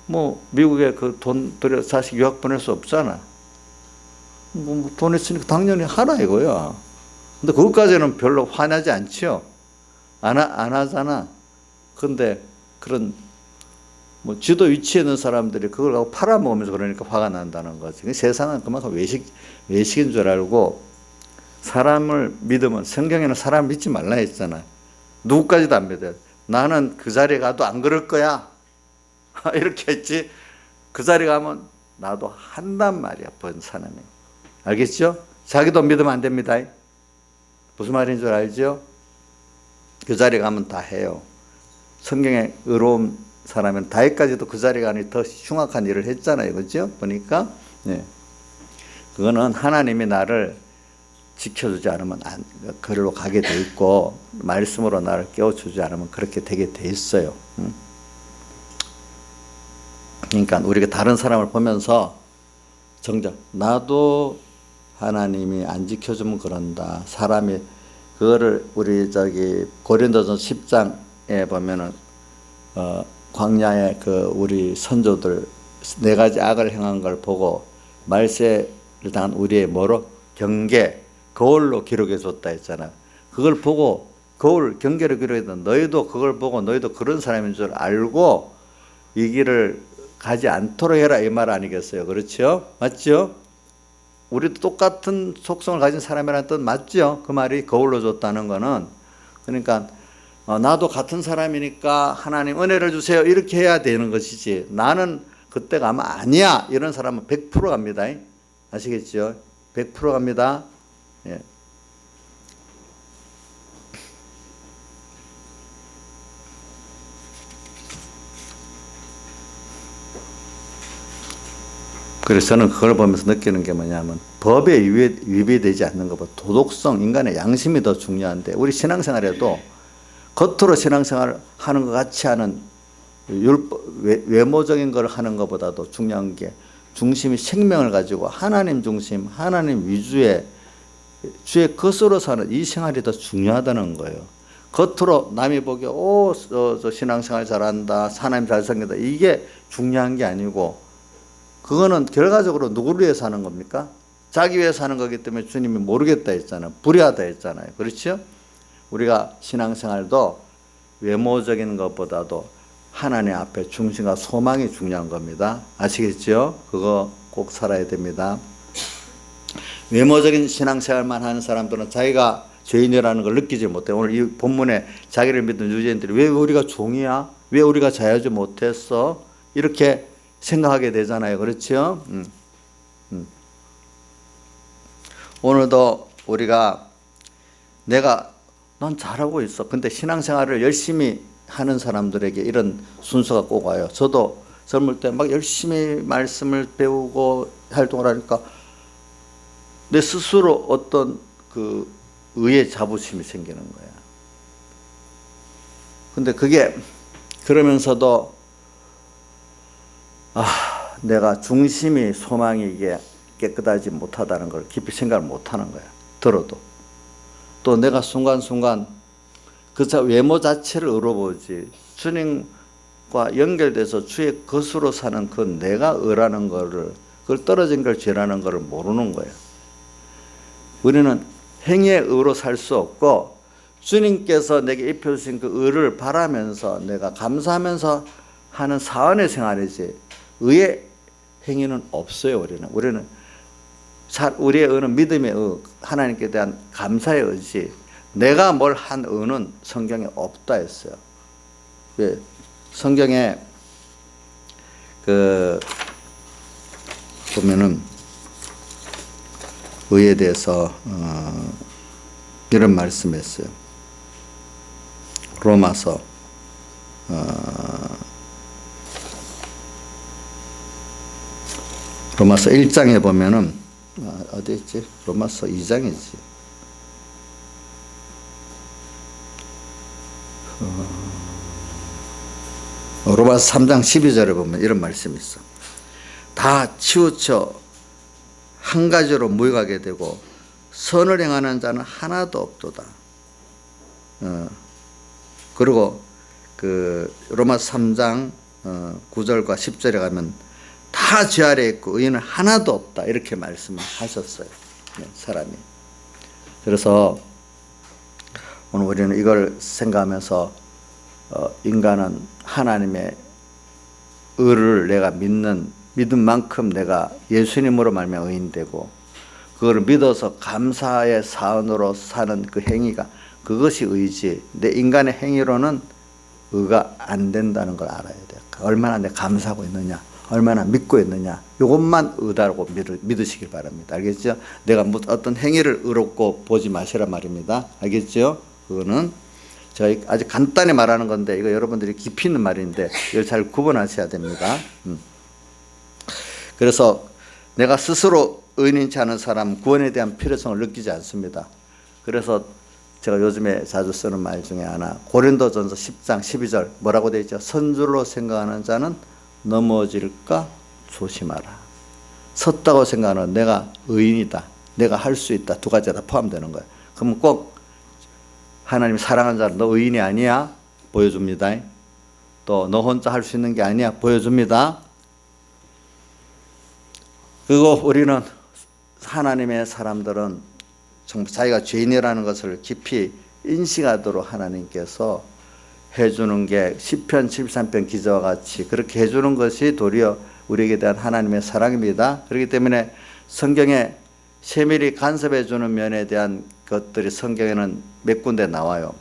뭐 미국에 그 돈 들여 자식 유학 보낼 수 없잖아. 뭐 돈 있으니까 당연히 하라 이거야. 근데 그것까지는 별로 화나지 않지요. 안 하잖아. 근데 그런 뭐 지도 위치에 있는 사람들이 그걸 갖고 팔아먹으면서 그러니까 화가 난다는 거지. 세상은 그만큼 외식인 줄 알고 사람을 믿으면 성경에는 사람 믿지 말라 했잖아. 누구까지도 안 믿어요. 나는 그 자리에 가도 안 그럴 거야. 이렇게 했지. 그 자리에 가면 나도 한단 말이야. 본 사람이. 알겠죠? 자기도 믿으면 안 됩니다. 무슨 말인 줄 알죠? 그 자리에 가면 다 해요. 성경에 의로운 사람은 다윗까지도 그 자리에 가니 더 흉악한 일을 했잖아요. 그죠? 보니까. 네. 그거는 하나님이 나를 지켜주지 않으면 그리로 가게 돼 있고 말씀으로 나를 깨워주지 않으면 그렇게 되게 돼 있어요. 그러니까 우리가 다른 사람을 보면서 정작 나도 하나님이 안 지켜주면 그런다. 사람이 그거를 우리 고린도전서 10장에 보면은 광야에 그 우리 선조들 4가지 악을 행한 걸 보고 말세를 당한 우리의 뭐로 경계 거울로 기록해 줬다 했잖아. 그걸 보고 거울 경계로 기록했던 너희도 그걸 보고 너희도 그런 사람인 줄 알고 이 길을 가지 않도록 해라 이 말 아니겠어요? 그렇죠? 맞죠? 우리도 똑같은 속성을 가진 사람이라는 뜻 맞죠? 그 말이 거울로 줬다는 거는 그러니까 나도 같은 사람이니까 하나님 은혜를 주세요 이렇게 해야 되는 것이지 나는 그때가 아마 아니야 이런 사람은 100% 갑니다. 아시겠죠? 100% 갑니다. 예. 그래서 저는 그걸 보면서 느끼는 게 뭐냐면 법에 위배되지 않는 것보다 도덕성, 인간의 양심이 더 중요한데 우리 신앙생활에도 겉으로 신앙생활을 하는 것 같이 하는 외모적인 걸 하는 것보다도 중요한 게 중심이 생명을 가지고 하나님 중심, 하나님 위주의 주의 것으로 사는 이 생활이 더 중요하다는 거예요. 겉으로 남이 보기에 저 신앙생활 잘한다, 하나님 잘생겼다 이게 중요한 게 아니고 그거는 결과적으로 누구를 위해서 하는 겁니까? 자기 위해서 하는 거기 때문에 주님이 모르겠다 했잖아요. 불의하다 했잖아요. 그렇죠? 우리가 신앙생활도 외모적인 것보다도 하나님 앞에 중심과 소망이 중요한 겁니다. 아시겠죠? 그거 꼭 살아야 됩니다. 외모적인 신앙생활만 하는 사람들은 자기가 죄인이라는 걸 느끼지 못해요. 오늘 이 본문에 자기를 믿는 유대인들이 왜 우리가 종이야? 왜 우리가 자유하지 못했어? 이렇게 생각하게 되잖아요. 그렇죠? 오늘도 우리가 넌 잘하고 있어. 근데 신앙생활을 열심히 하는 사람들에게 이런 순서가 꼭 와요. 저도 젊을 때 막 열심히 말씀을 배우고 활동을 하니까 내 스스로 어떤 그 의의 자부심이 생기는 거야. 근데 그게 그러면서도 내가 중심이 소망이 이게 깨끗하지 못하다는 걸 깊이 생각을 못하는 거야. 들어도. 또 내가 순간순간 그 외모 자체를 의로보지 주님과 연결돼서 주의 것으로 사는 그 내가 의라는 거를 그걸 떨어진 걸 죄라는 거를 모르는 거예요. 우리는 행위의 의로 살 수 없고 주님께서 내게 입혀주신 그 의를 바라면서 내가 감사하면서 하는 사원의 생활이지 의의 행위는 없어요. 우리는 우리의 의는 믿음의 의, 하나님께 대한 감사의 의지. 내가 뭘 한 의는 성경에 없다 했어요. 왜? 성경에 보면은 의에 대해서 이런 말씀했어요. 로마서 1장에 보면은 어디 있지? 로마서 2장이지. 로마서 3장 12절에 보면 이런 말씀이 있어. 다 치우쳐 한 가지로 무익하게 되고 선을 행하는 자는 하나도 없도다. 그리고 로마서 3장 9절과 10절에 가면 다 죄 아래 있고 의인은 하나도 없다, 이렇게 말씀하셨어요. 사람이. 그래서 오늘 우리는 이걸 생각하면서 인간은 하나님의 의를 내가 믿은 만큼 내가 예수님으로 말미암아 의인되고, 그걸 믿어서 감사의 사은으로 사는 그 행위가, 그것이 의지. 내 인간의 행위로는 의가 안 된다는 걸 알아야 돼요. 얼마나 내가 감사하고 있느냐, 얼마나 믿고 있느냐, 이것만 의다라고 믿으시길 바랍니다. 알겠죠? 내가 어떤 행위를 의롭고 보지 마시라 말입니다. 알겠죠? 그거는 제가 아주 간단히 말하는 건데, 이거 여러분들이 깊이 있는 말인데 이걸 잘 구분하셔야 됩니다. 그래서 내가 스스로 의인치 않은 사람 구원에 대한 필요성을 느끼지 않습니다. 그래서 제가 요즘에 자주 쓰는 말 중에 하나, 고린도전서 10장 12절 뭐라고 되어 있죠? 선줄로 생각하는 자는 넘어질까 조심하라. 섰다고 생각하는 내가 의인이다, 내가 할 수 있다, 두 가지가 다 포함되는 거예요. 그러면 꼭 하나님 사랑하는 자는 너 의인이 아니야? 보여줍니다. 또 너 혼자 할 수 있는 게 아니야? 보여줍니다. 그리고 우리는, 하나님의 사람들은 정말 자기가 죄인이라는 것을 깊이 인식하도록 하나님께서 해주는 게 시편 73편 기자와 같이 그렇게 해주는 것이 도리어 우리에게 대한 하나님의 사랑입니다. 그렇기 때문에 성경에 세밀히 간섭해주는 면에 대한 것들이 성경에는 몇 군데 나와요.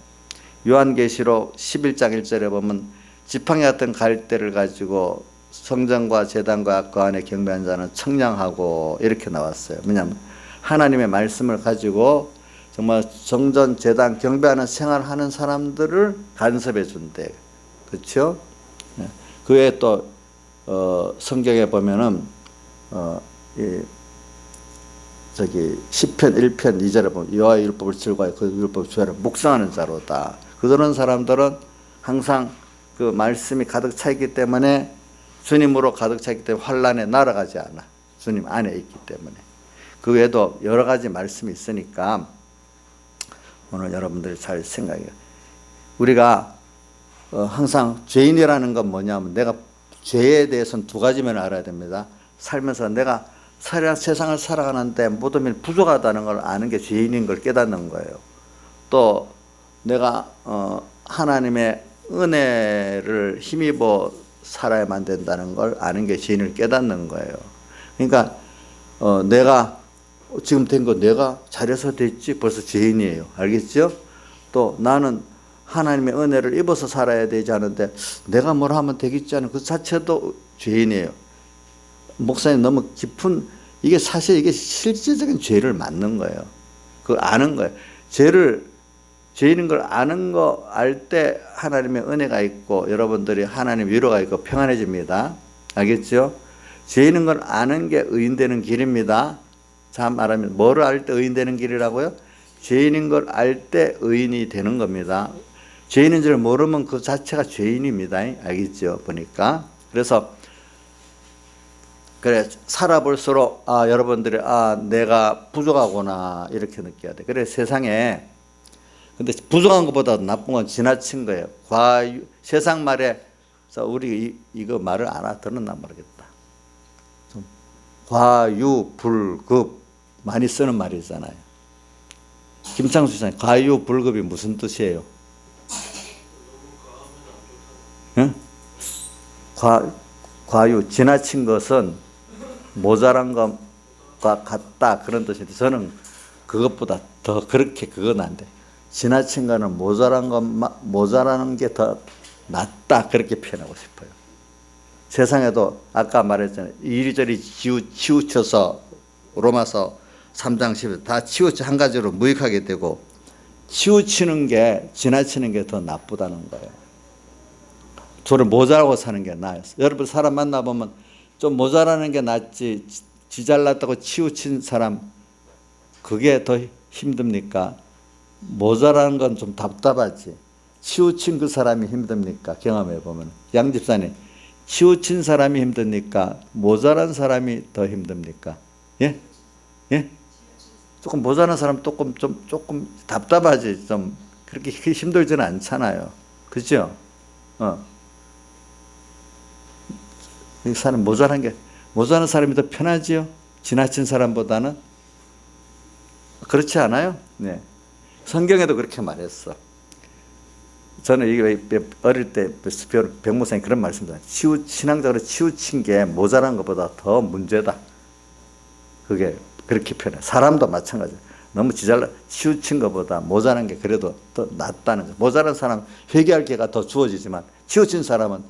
요한계시록 11장 1절에 보면 지팡이 같은 갈대를 가지고 성전과 제단과 그 안에 경배한 자는 청량하고, 이렇게 나왔어요. 왜냐하면 하나님의 말씀을 가지고 정말 성전, 제단, 경배하는 생활하는 사람들을 간섭해 준대. 그렇죠? 그 외에 또 성경에 보면은 시편 1편 2절에 보면 여호와의 율법을 즐거워하여 그 율법을 주야로 묵상하는 자로다. 그런 사람들은 항상 그 말씀이 가득 차 있기 때문에, 주님으로 가득 차 있기 때문에 환난에 날아가지 않아. 주님 안에 있기 때문에. 그 외에도 여러 가지 말씀이 있으니까 오늘 여러분들이 잘 생각해요. 우리가 항상 죄인이라는 건 뭐냐면, 내가 죄에 대해서는 두 가지면 알아야 됩니다. 살면서 내가 세상을 살아가는데 모든 면이 부족하다는 걸 아는 게 죄인인 걸 깨닫는 거예요. 또 내가 하나님의 은혜를 힘입어 살아야만 된다는 걸 아는 게 죄인을 깨닫는 거예요. 그러니까 내가 지금 된 거 내가 잘해서 됐지, 벌써 죄인이에요. 알겠죠? 또 나는 하나님의 은혜를 입어서 살아야 되지 않은데 내가 뭘 하면 되겠지 하는 그 자체도 죄인이에요. 목사님 너무 깊은, 이게 사실 이게 실질적인 죄를 맞는 거예요. 그걸 아는 거예요. 죄인인 걸 아는 거 알 때 하나님의 은혜가 있고 여러분들이 하나님 위로가 있고 평안해집니다. 알겠죠? 죄인인 걸 아는 게 의인되는 길입니다. 자, 말하면 뭐를 알 때 의인되는 길이라고요? 죄인인 걸 알 때 의인이 되는 겁니다. 죄인인 줄 모르면 그 자체가 죄인입니다. 알겠죠? 보니까. 그래서 그래, 살아볼수록 여러분들이 내가 부족하구나 이렇게 느껴야 돼. 그래, 세상에 근데 부족한 것보다 나쁜 건 지나친 거예요. 세상 말에 우리 이거 말을 알아들었나 모르겠다. 좀 과유불급 많이 쓰는 말이잖아요. 김창수 씨는 과유불급이 무슨 뜻이에요? 응? 과유, 지나친 것은 모자란 거, 것과 같다 그런 뜻인데 저는 그것보다 더 그렇게 그건 안 돼. 지나친 거는 모자라는 게 더 낫다 그렇게 표현하고 싶어요. 세상에도 아까 말했잖아요. 이리저리 치우쳐서 로마서 3장 10에 다 치우쳐 한 가지로 무익하게 되고 치우치는 게 지나치는 게 더 나쁘다는 거예요. 저를 모자라고 사는 게 나아요. 여러분 사람 만나보면 좀 모자라는 게 낫지 지 잘났다고 치우친 사람 그게 더 힘듭니까? 모자라는 건 좀 답답하지. 치우친 그 사람이 힘듭니까? 경험해 보면. 양 집사님, 치우친 사람이 힘듭니까? 모자란 사람이 더 힘듭니까? 예? 예? 조금 모자란 사람 조금 답답하지. 좀 그렇게 힘들지는 않잖아요. 그죠? 이 사람 모자란 사람이 더 편하지요? 지나친 사람보다는? 그렇지 않아요? 네. 성경에도 그렇게 말했어. 저는 이게 어릴 때 백목사님 그런 말씀도 신앙적으로 치우친 게 모자란 것보다 더 문제다. 그게 그렇게 표현해. 사람도 마찬가지야. 너무 치우친 것보다 모자란 게 그래도 더 낫다는 거죠. 모자란 사람 회개할 기회가 더 주어지지만 치우친 사람은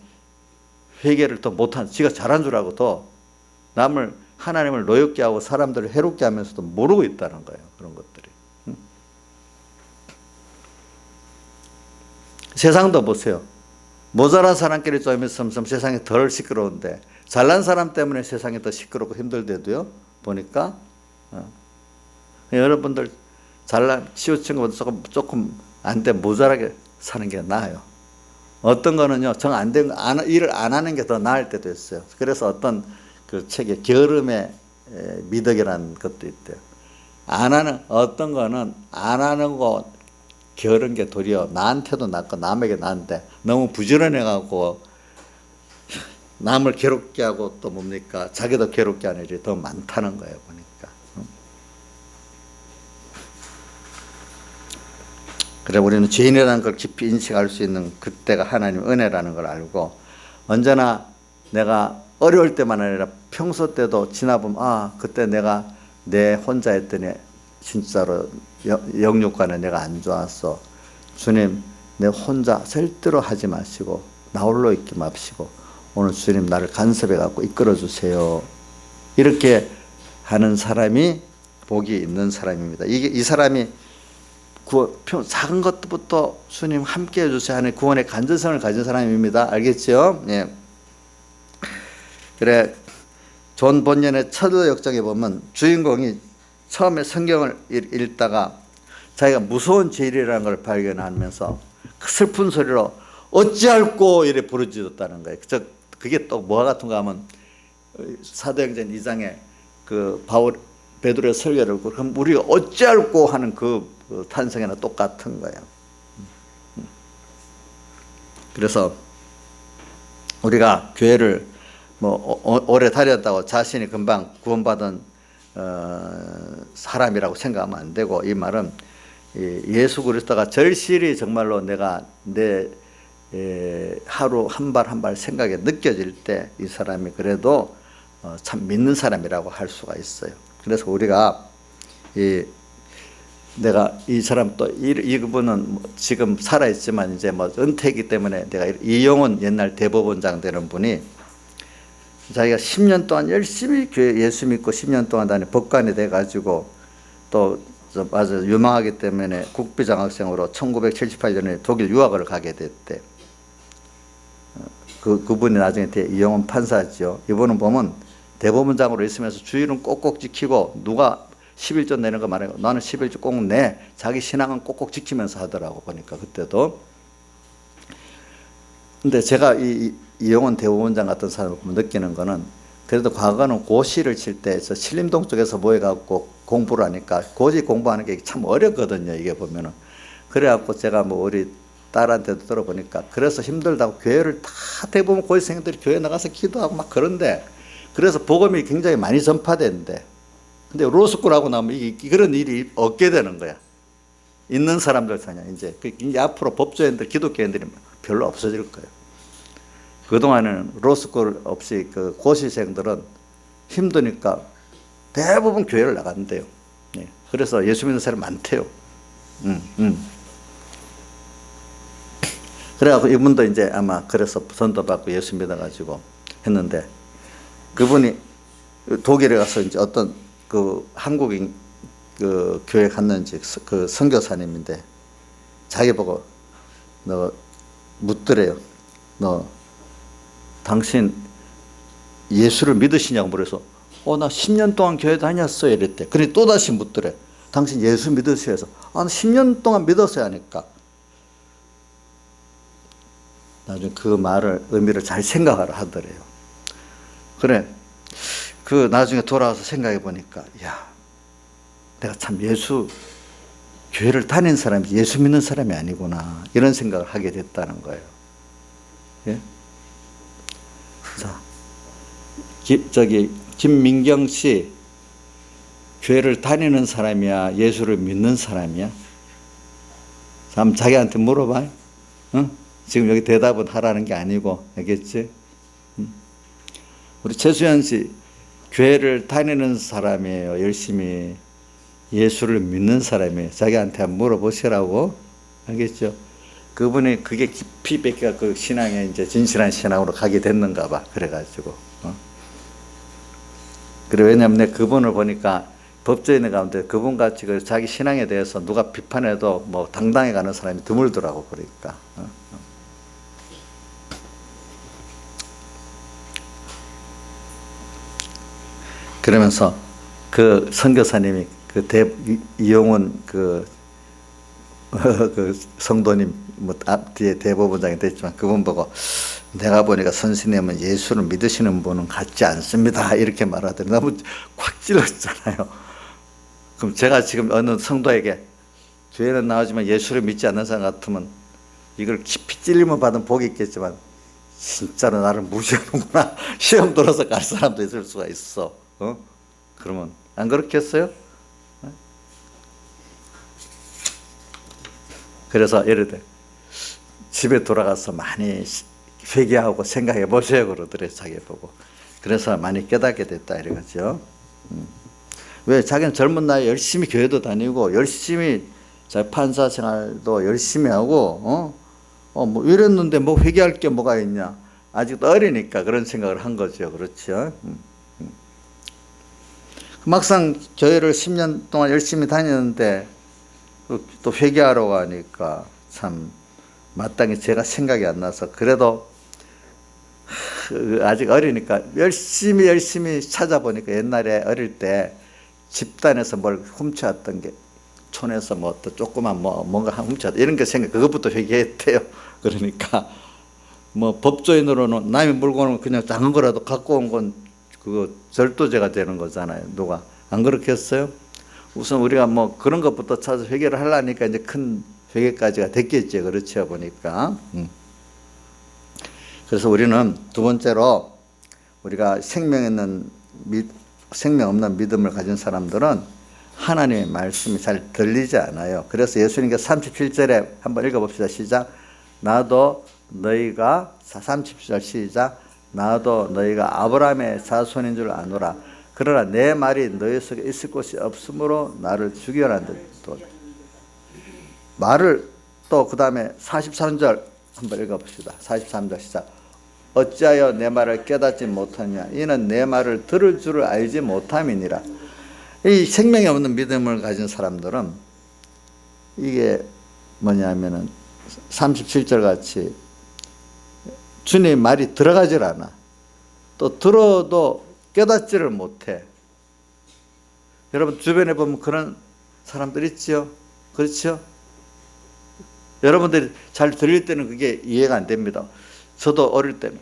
회개를 더 못한, 지가 잘한 줄 알고 더 남을 하나님을 노엽게 하고 사람들을 해롭게 하면서도 모르고 있다는 거예요. 그런 것들이. 세상도 보세요. 모자란 사람끼리 좀 있으면 세상이 덜 시끄러운데 잘난 사람 때문에 세상이 더 시끄럽고 힘들대도요. 보니까 여러분들 치우친 것보다 조금 안 돼 모자라게 사는 게 나아요. 어떤 거는요, 정 안 된 일을 안 하는 게 더 나을 때도 있어요. 그래서 어떤 그 책에 게으름의 미덕이라는 것도 있대요. 어떤 거는 안 하는 거 게으른 게 도리어 나한테도 낫고 남에게 나은데 너무 부지런해가고 남을 괴롭게 하고 또 뭡니까? 자기도 괴롭게 하는 일이 더 많다는 거예요, 보니까. 그래 우리는 죄인이라는 걸 깊이 인식할 수 있는 그때가 하나님의 은혜라는 걸 알고 언제나 내가 어려울 때만 아니라 평소 때도 지나보면 그때 내가 내 혼자 했더니 진짜로 영육간에 내가 안 좋았어. 주님 내 혼자 절대로 하지 마시고 나 홀로 있지 마시고 오늘 주님 나를 간섭해 갖고 이끌어 주세요. 이렇게 하는 사람이 복이 있는 사람입니다. 이 사람이 작은 것부터 주님 함께 해주세요 하는 구원의 간절성을 가진 사람입니다. 알겠죠? 예. 그래 존 본연의 처도 역정에 보면 주인공이 처음에 성경을 읽다가 자기가 무서운 죄일이라는 걸 발견하면서 그 슬픈 소리로 어찌할꼬 이래 부르짖었다는 거예요. 그게 또 뭐와 같은가 하면 사도행전 2장에 그 베드로의 설교를 그럼 우리가 어찌할꼬 하는 그 탄성에는 똑같은 거예요. 그래서 우리가 교회를 오래 다녔다고 자신이 금방 구원받은 사람이라고 생각하면 안 되고 이 말은 예수 그리스도가 절실히 정말로 내가 내 하루 한 발 한 발 생각에 느껴질 때 이 사람이 그래도 참 믿는 사람이라고 할 수가 있어요. 그래서 우리가 내가 이 사람 또 이분은 지금 살아있지만 이제 은퇴이기 때문에 내가 이용훈 옛날 대법원장 되는 분이 자기가 10년 동안 열심히 교회 예수 믿고 10년 동안 다니 법관이 돼가지고 또 아주 유망하기 때문에 국비장학생으로 1978년에 독일 유학을 가게 됐대. 그분이 나중에 이용훈 판사죠. 이분은 보면 대법원장으로 있으면서 주의는 꼭꼭 지키고 누가 11조 내는 거 말하고 나는 11조 꼭 내. 자기 신앙은 꼭꼭 지키면서 하더라고 보니까 그때도. 근데 제가 이용훈 대법원장 같은 사람을 보면 느끼는 거는 그래도 과거는 고시를 칠 때 신림동 쪽에서 모여갖고 공부를 하니까 고시 공부하는 게 참 어렵거든요. 이게 보면은. 그래갖고 제가 우리 딸한테도 들어보니까 그래서 힘들다고 교회를 다 대부분 고시생들이 교회 나가서 기도하고 막 그런데 그래서 복음이 굉장히 많이 전파되는데 근데 로스쿨 하고 나면 그런 일이 없게 되는 거야. 있는 사람들 사냐 이제 앞으로 법조인들 기독교인들이 별로 없어질 거예요. 그동안에는 로스쿨 없이 그 고시생들은 힘드니까 대부분 교회를 나간대요. 예. 그래서 예수 믿는 사람이 많대요. 그래갖고 이분도 이제 아마 그래서 선도 받고 예수 믿어가지고 했는데, 그분이 독일에 가서 이제 어떤 그 한국인 그 교회 갔는지 그 선교사님인데, 자기 보고 너 묻더래요. 너 당신 예수를 믿으시냐고 물어서 나 10년 동안 교회 다녔어요 이랬대. 그러니 또다시 묻더래. 당신 예수 믿으세요 해서 나 10년 동안 믿었어야 하니까. 나중에 그 말을 의미를 잘 생각하라 하더래요. 그래, 그 나중에 돌아와서 생각해 보니까, 야, 내가 참 예수 교회를 다닌 사람이 예수 믿는 사람이 아니구나, 이런 생각을 하게 됐다는 거예요. 예? 자, 김민경 씨, 교회를 다니는 사람이야, 예수를 믿는 사람이야? 한번 자기한테 물어봐. 응? 지금 여기 대답은 하라는 게 아니고, 알겠지? 우리 최수연 씨, 교회를 다니는 사람이에요, 열심히? 예수를 믿는 사람이에요? 자기한테 한번 물어보시라고. 알겠죠? 그분이 그게 깊이 뺏겨 그 신앙에 이제 진실한 신앙으로 가게 됐는가 봐. 그래가지고. 그래, 왜냐면 내가 그분을 보니까 법조인의 가운데 그분 같이 그 자기 신앙에 대해서 누가 비판해도 뭐 당당해 가는 사람이 드물더라고, 그러니까. 그러면서 그 선교사님이 그 이용훈 그 성도님 뭐 앞뒤에 대법원장이 됐지만, 그분 보고 내가 보니까 선생님은 예수를 믿으시는 분은 같지 않습니다, 이렇게 말하더니 너무 꽉 찔렀잖아요. 그럼 제가 지금 어느 성도에게 교회는 나오지만 예수를 믿지 않는 사람 같으면 이걸 깊이 찔림을 받은 복이 있겠지만, 진짜로 나를 무시하는구나, 시험 들어서 갈 사람도 있을 수가 있어. 그러면 안 그렇겠어요? 그래서 이르되 집에 돌아가서 많이 회개하고 생각해 보세요, 그러더래, 자기 보고. 그래서 많이 깨닫게 됐다, 이러죠. 왜? 자기는 젊은 나이에 열심히 교회도 다니고 열심히 판사 생활도 열심히 하고 뭐 이랬는데 뭐 회개할 게 뭐가 있냐, 아직도 어리니까 그런 생각을 한 거죠. 그렇죠. 막상 교회를 10년 동안 열심히 다녔는데 또 회개하러 가니까 참 마땅히 제가 생각이 안 나서, 그래도 아직 어리니까 열심히 찾아보니까 옛날에 어릴 때 집단에서 뭘 훔쳐왔던 게, 촌에서 뭐 또 조그만 뭐 뭔가 훔쳐왔다 이런 게 생각, 그것부터 회개했대요. 그러니까 뭐 법조인으로는 남의 물건을 그냥 작은 거라도 갖고 온 건 그거 절도죄가 되는 거잖아요. 누가 안 그렇겠어요? 우선 우리가 뭐 그런 것부터 찾아서 회개를 하려니까 이제 큰 회개까지가 됐겠죠. 그렇죠, 보니까. 그래서 우리는 두 번째로, 우리가 생명 없는 믿음을 가진 사람들은 하나님의 말씀이 잘 들리지 않아요. 그래서 예수님께서 37절에 한번 읽어봅시다. 시작. 나도 너희가 37절 시작. 나도 너희가 아브라함의 자손인 줄 아노라. 그러나 내 말이 너희 속에 있을 곳이 없으므로 나를 죽여라는 또 말을, 또 그 다음에 43절 한번 읽어봅시다. 43절 시작. 어찌하여 내 말을 깨닫지 못하냐, 이는 내 말을 들을 줄을 알지 못함이니라. 이 생명이 없는 믿음을 가진 사람들은 이게 뭐냐면은 37절 같이 주님 말이 들어가질 않아. 또 들어도 깨닫지를 못해. 여러분 주변에 보면 그런 사람들 있죠? 그렇죠? 여러분들이 잘 들릴 때는 그게 이해가 안 됩니다. 저도 어릴 때는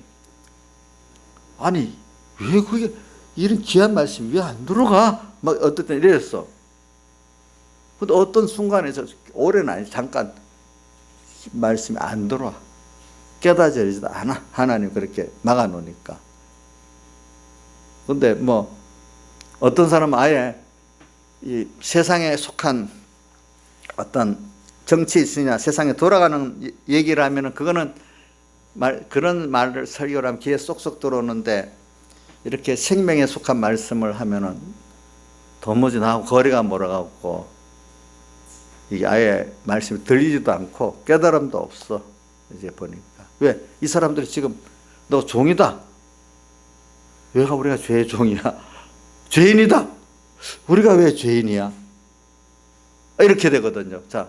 아니 왜 그게 이런 귀한 말씀이 왜 안 들어가? 막 어떨 때 이랬어. 근데 어떤 순간에서, 오래는 아니 잠깐 말씀이 안 들어와. 깨닫지도 않아. 하나님 그렇게 막아놓으니까. 근데 뭐 어떤 사람은 아예 이 세상에 속한 어떤 정치 있으냐, 세상에 돌아가는 얘기를 하면은 그거는 그런 말을 설교를 하면 귀에 쏙쏙 들어오는데, 이렇게 생명에 속한 말씀을 하면은 도무지 나하고 거리가 멀어갖고 이게 아예 말씀이 들리지도 않고 깨달음도 없어. 이제 보니까 왜? 이 사람들이 지금 너 종이다. 왜가 우리가 죄의 종이야? 죄인이다. 우리가 왜 죄인이야? 이렇게 되거든요. 자,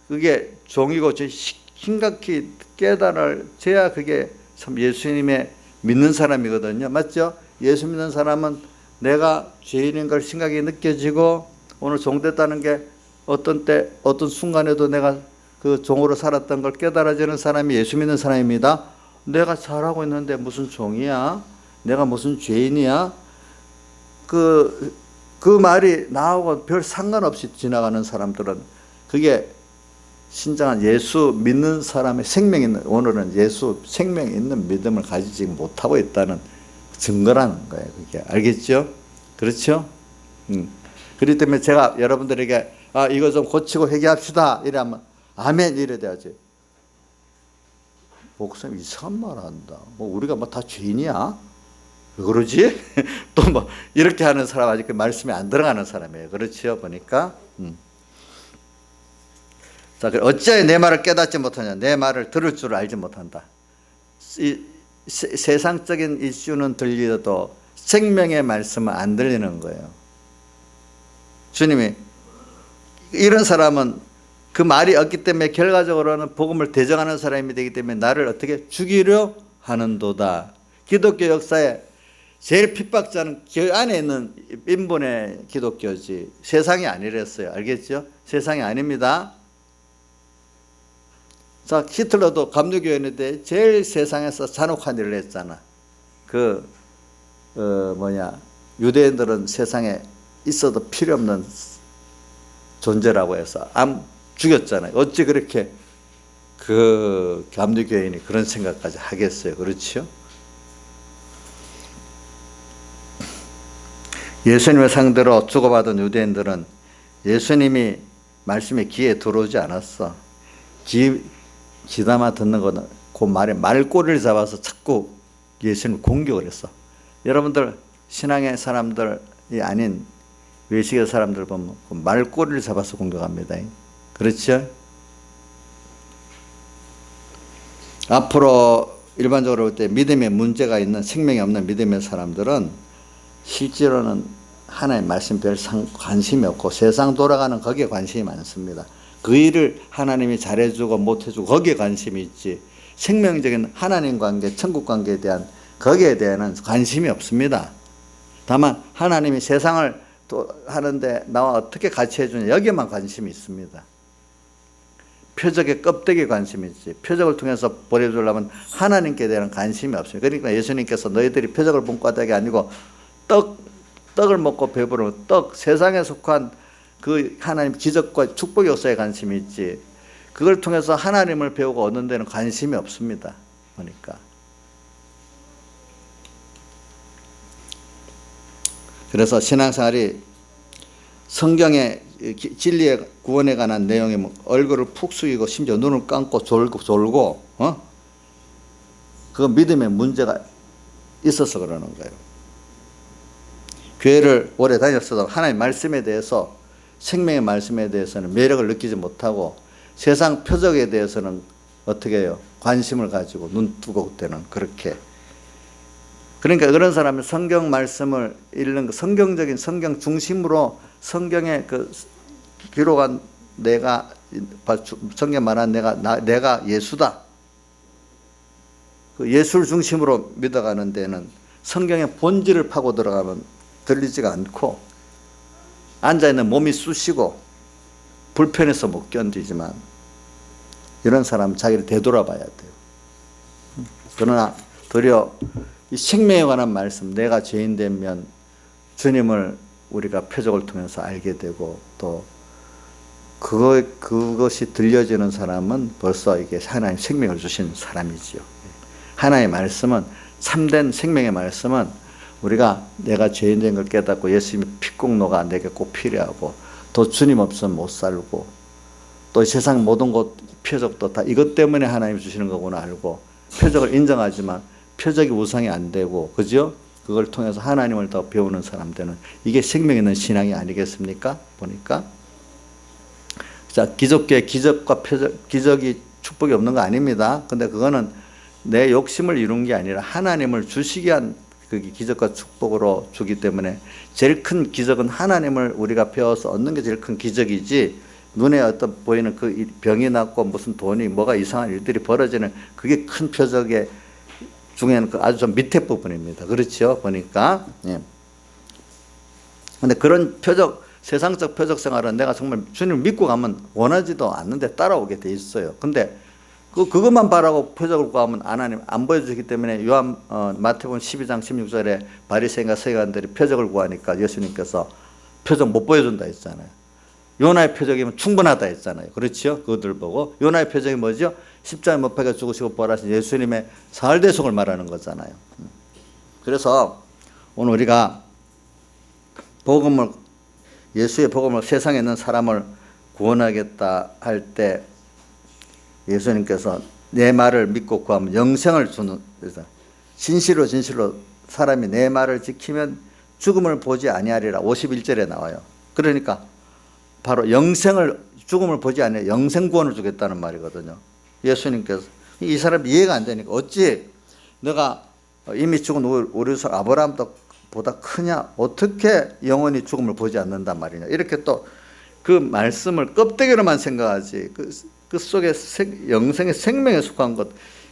그게 종이고 심각히 깨달아져야 그게 참 예수님의 믿는 사람이거든요. 맞죠? 예수 믿는 사람은 내가 죄인인 걸 심각하게 느껴지고 오늘 종됐다는 게 어떤 때 어떤 순간에도 내가 그 종으로 살았던 걸 깨달아지는 사람이 예수 믿는 사람입니다. 내가 잘하고 있는데 무슨 종이야? 내가 무슨 죄인이야? 그 말이 나하고 별 상관없이 지나가는 사람들은 그게 진정한 예수 믿는 사람의 생명 있는, 오늘은 예수 생명 있는 믿음을 가지지 못하고 있다는 증거라는 거예요. 그게 알겠죠? 그렇죠? 그렇기 때문에 제가 여러분들에게 이거 좀 고치고 회개합시다 이러면 아멘 이래 돼야지. 목사님 이상한 말 한다. 뭐 우리가 뭐 다 죄인이야? 왜 그러지? 또 뭐 이렇게 하는 사람 아직 그 말씀이 안 들어가는 사람이에요. 그렇지요? 보니까. 자, 어찌하여 내 말을 깨닫지 못하냐? 내 말을 들을 줄 알지 못한다. 이 세상적인 이슈는 들리어도 생명의 말씀은 안 들리는 거예요. 주님이 이런 사람은 그 말이 없기 때문에 결과적으로는 복음을 대적하는 사람이 되기 때문에 나를 어떻게 죽이려 하는도다. 기독교 역사에 제일 핍박자는 교회 안에 있는 인본의 기독교지 세상이 아니랬어요. 알겠죠? 세상이 아닙니다. 자, 히틀러도 감리교회인데 제일 세상에서 잔혹한 일을 했잖아. 유대인들은 세상에 있어도 필요 없는 존재라고 해서 죽였잖아요. 어찌 그렇게 그 감리교회인이 그런 생각까지 하겠어요. 그렇죠? 예수님을 상대로 주고받은 유대인들은 예수님이 말씀에 귀에 들어오지 않았어. 귀담아 듣는 거는 그 말에 말꼬리를 잡아서 자꾸 예수님을 공격을 했어. 여러분들 신앙의 사람들이 아닌 외식의 사람들 보면 그 말꼬리를 잡아서 공격합니다. 그렇죠? 앞으로 일반적으로 볼 때 믿음에 문제가 있는 생명이 없는 믿음의 사람들은 실제로는 하나님 말씀 별 관심이 없고 세상 돌아가는 거기에 관심이 많습니다. 그 일을 하나님이 잘해주고 못해주고 거기에 관심이 있지 생명적인 하나님 관계, 천국 관계에 대한 거기에 대한 관심이 없습니다. 다만 하나님이 세상을 하는데 나와 어떻게 같이 해주냐 여기에만 관심이 있습니다. 표적의 껍데기에 관심이 있지 표적을 통해서 보내주려면 하나님께 대한 관심이 없습니다. 그러니까 예수님께서 너희들이 표적을 본 까닭이 아니고 떡을 먹고 배부르면 세상에 속한 그 하나님 기적과 축복 역사에 관심이 있지 그걸 통해서 하나님을 배우고 얻는 데는 관심이 없습니다. 보니까 그래서 신앙생활이 성경의 진리의 구원에 관한 내용에 얼굴을 푹 숙이고 심지어 눈을 감고 졸고 그 믿음에 문제가 있어서 그러는 거예요. 교회를 오래 다녔어도 하나님의 말씀에 대해서 생명의 말씀에 대해서는 매력을 느끼지 못하고 세상 표적에 대해서는 어떻게 해요? 관심을 가지고 눈 뜨고 때는 그렇게 그러니까 그런 사람은 성경 말씀을 읽는 성경적인 성경 중심으로 성경의 그 기록한 내가 성경 말한 내가 예수다. 그 예수를 중심으로 믿어가는 데는 성경의 본질을 파고 들어가면 들리지가 않고 앉아있는 몸이 쑤시고 불편해서 못 견디지만 이런 사람은 자기를 되돌아봐야 돼요. 그러나 도리어 이 생명에 관한 말씀 내가 죄인 되면 주님을 우리가 표적을 통해서 알게 되고 또 그것이 들려지는 사람은 벌써 이게 하나님 생명을 주신 사람이지요. 하나님의 말씀은 참된 생명의 말씀은 우리가 내가 죄인 된 걸 깨닫고 예수님의 피공로가 내게 꼭 필요하고 또 주님 없으면 못 살고 또 세상 모든 것 표적도 다 이것 때문에 하나님이 주시는 거구나 알고 표적을 인정하지만 표적이 우상이 안 되고 그죠? 그걸 통해서 하나님을 더 배우는 사람 되는, 이게 생명 있는 신앙이 아니겠습니까? 보니까. 자, 기독교의 기적과 표적, 기적이 축복이 없는 거 아닙니다. 근데 그거는 내 욕심을 이룬 게 아니라 하나님을 주시기 위한 그 기적과 축복으로 주기 때문에, 제일 큰 기적은 하나님을 우리가 배워서 얻는 게 제일 큰 기적이지, 눈에 어떤 보이는 그 병이 낫고 무슨 돈이 뭐가 이상한 일들이 벌어지는 그게 큰 표적의 중에는 그 아주 좀 밑에 부분입니다. 그렇죠? 보니까. 예. 근데 그런 표적, 세상적 표적 생활은 내가 정말 주님을 믿고 가면 원하지도 않는데 따라오게 돼 있어요. 근데 그것만 바라고 표적을 구하면 하나님 안 보여주기 때문에, 마태복음 12장 16절에 바리새인과 서기관들이 표적을 구하니까 예수님께서 표적 못 보여준다 했잖아요. 요나의 표적이면 충분하다 했잖아요. 그렇죠? 그것들 보고 요나의 표적이 뭐죠? 십자가에 못 박혀 죽으시고 부활하신 예수님의 사흘대속을 말하는 거잖아요. 그래서 오늘 우리가 복음을, 예수의 복음을 세상에 있는 사람을 구원하겠다 할 때 예수님께서 내 말을 믿고 구하면 영생을 주는, 그래서 진실로 진실로 사람이 내 말을 지키면 죽음을 보지 아니하리라 51절에 나와요. 그러니까 바로 영생을, 죽음을 보지 아니하리라 영생 구원을 주겠다는 말이거든요. 예수님께서. 이 사람이 이해가 안 되니까, 어찌 내가 이미 죽은 우리 조 아브라함보다 크냐, 어떻게 영원히 죽음을 보지 않는단 말이냐, 이렇게 또 그 말씀을 껍데기로만 생각하지 그 속에 영생의 생명에 속한 것,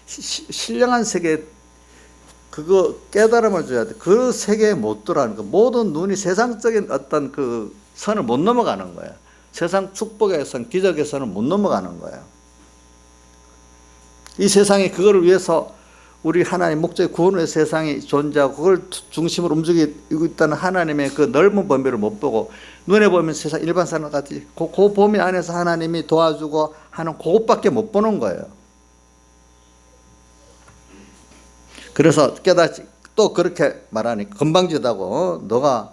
신령한 세계, 그거 깨달음을 줘야 돼. 그 세계에 못 들어가는 거. 모든 눈이 세상적인 어떤 그 선을 못 넘어가는 거야. 세상 축복의 선, 기적의 선을 못 넘어가는 거야. 이 세상에 그거를 위해서 우리 하나님 목적의 구원을 위해서 세상이 존재하고 그걸 중심으로 움직이고 있다는 하나님의 그 넓은 범위를 못 보고, 눈에 보면 세상 일반 사람같이 그 범위 안에서 하나님이 도와주고 하는 그것밖에 못 보는 거예요. 그래서 깨닫지, 또 그렇게 말하니까 건방지다고, 너가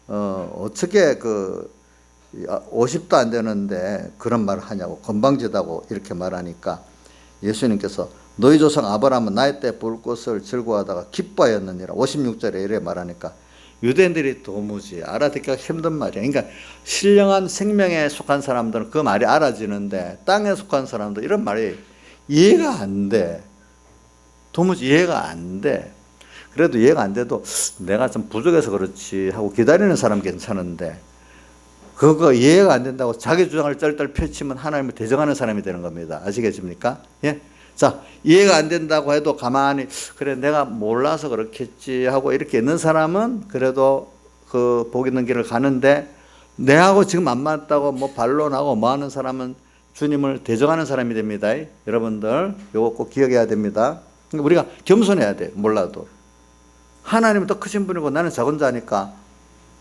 어떻게 50도 안 되는데 그런 말을 하냐고, 건방지다고 이렇게 말하니까 예수님께서 너희 조상 아브라함은 나이 때 볼 것을 즐거워하다가 기뻐하였느니라 56절에 이래 말하니까 유대인들이 도무지 알아듣기가 힘든 말이야. 그러니까 신령한 생명에 속한 사람들은 그 말이 알아지는데, 땅에 속한 사람들 이런 말이 이해가 안 돼. 도무지 이해가 안 돼. 그래도 이해가 안 돼도 내가 좀 부족해서 그렇지 하고 기다리는 사람 괜찮은데, 그거 이해가 안 된다고 자기 주장을 쩔쩔 펼치면 하나님을 대적하는 사람이 되는 겁니다. 아시겠습니까? 예? 자, 이해가 안 된다고 해도 가만히, 그래 내가 몰라서 그렇겠지 하고 이렇게 있는 사람은 그래도 그 복 있는 길을 가는데, 내하고 지금 안 맞다고 뭐 반론하고 뭐 하는 사람은 주님을 대적하는 사람이 됩니다. 여러분들 이거 꼭 기억해야 됩니다. 그러니까 우리가 겸손해야 돼. 몰라도 하나님은 더 크신 분이고 나는 작은 자니까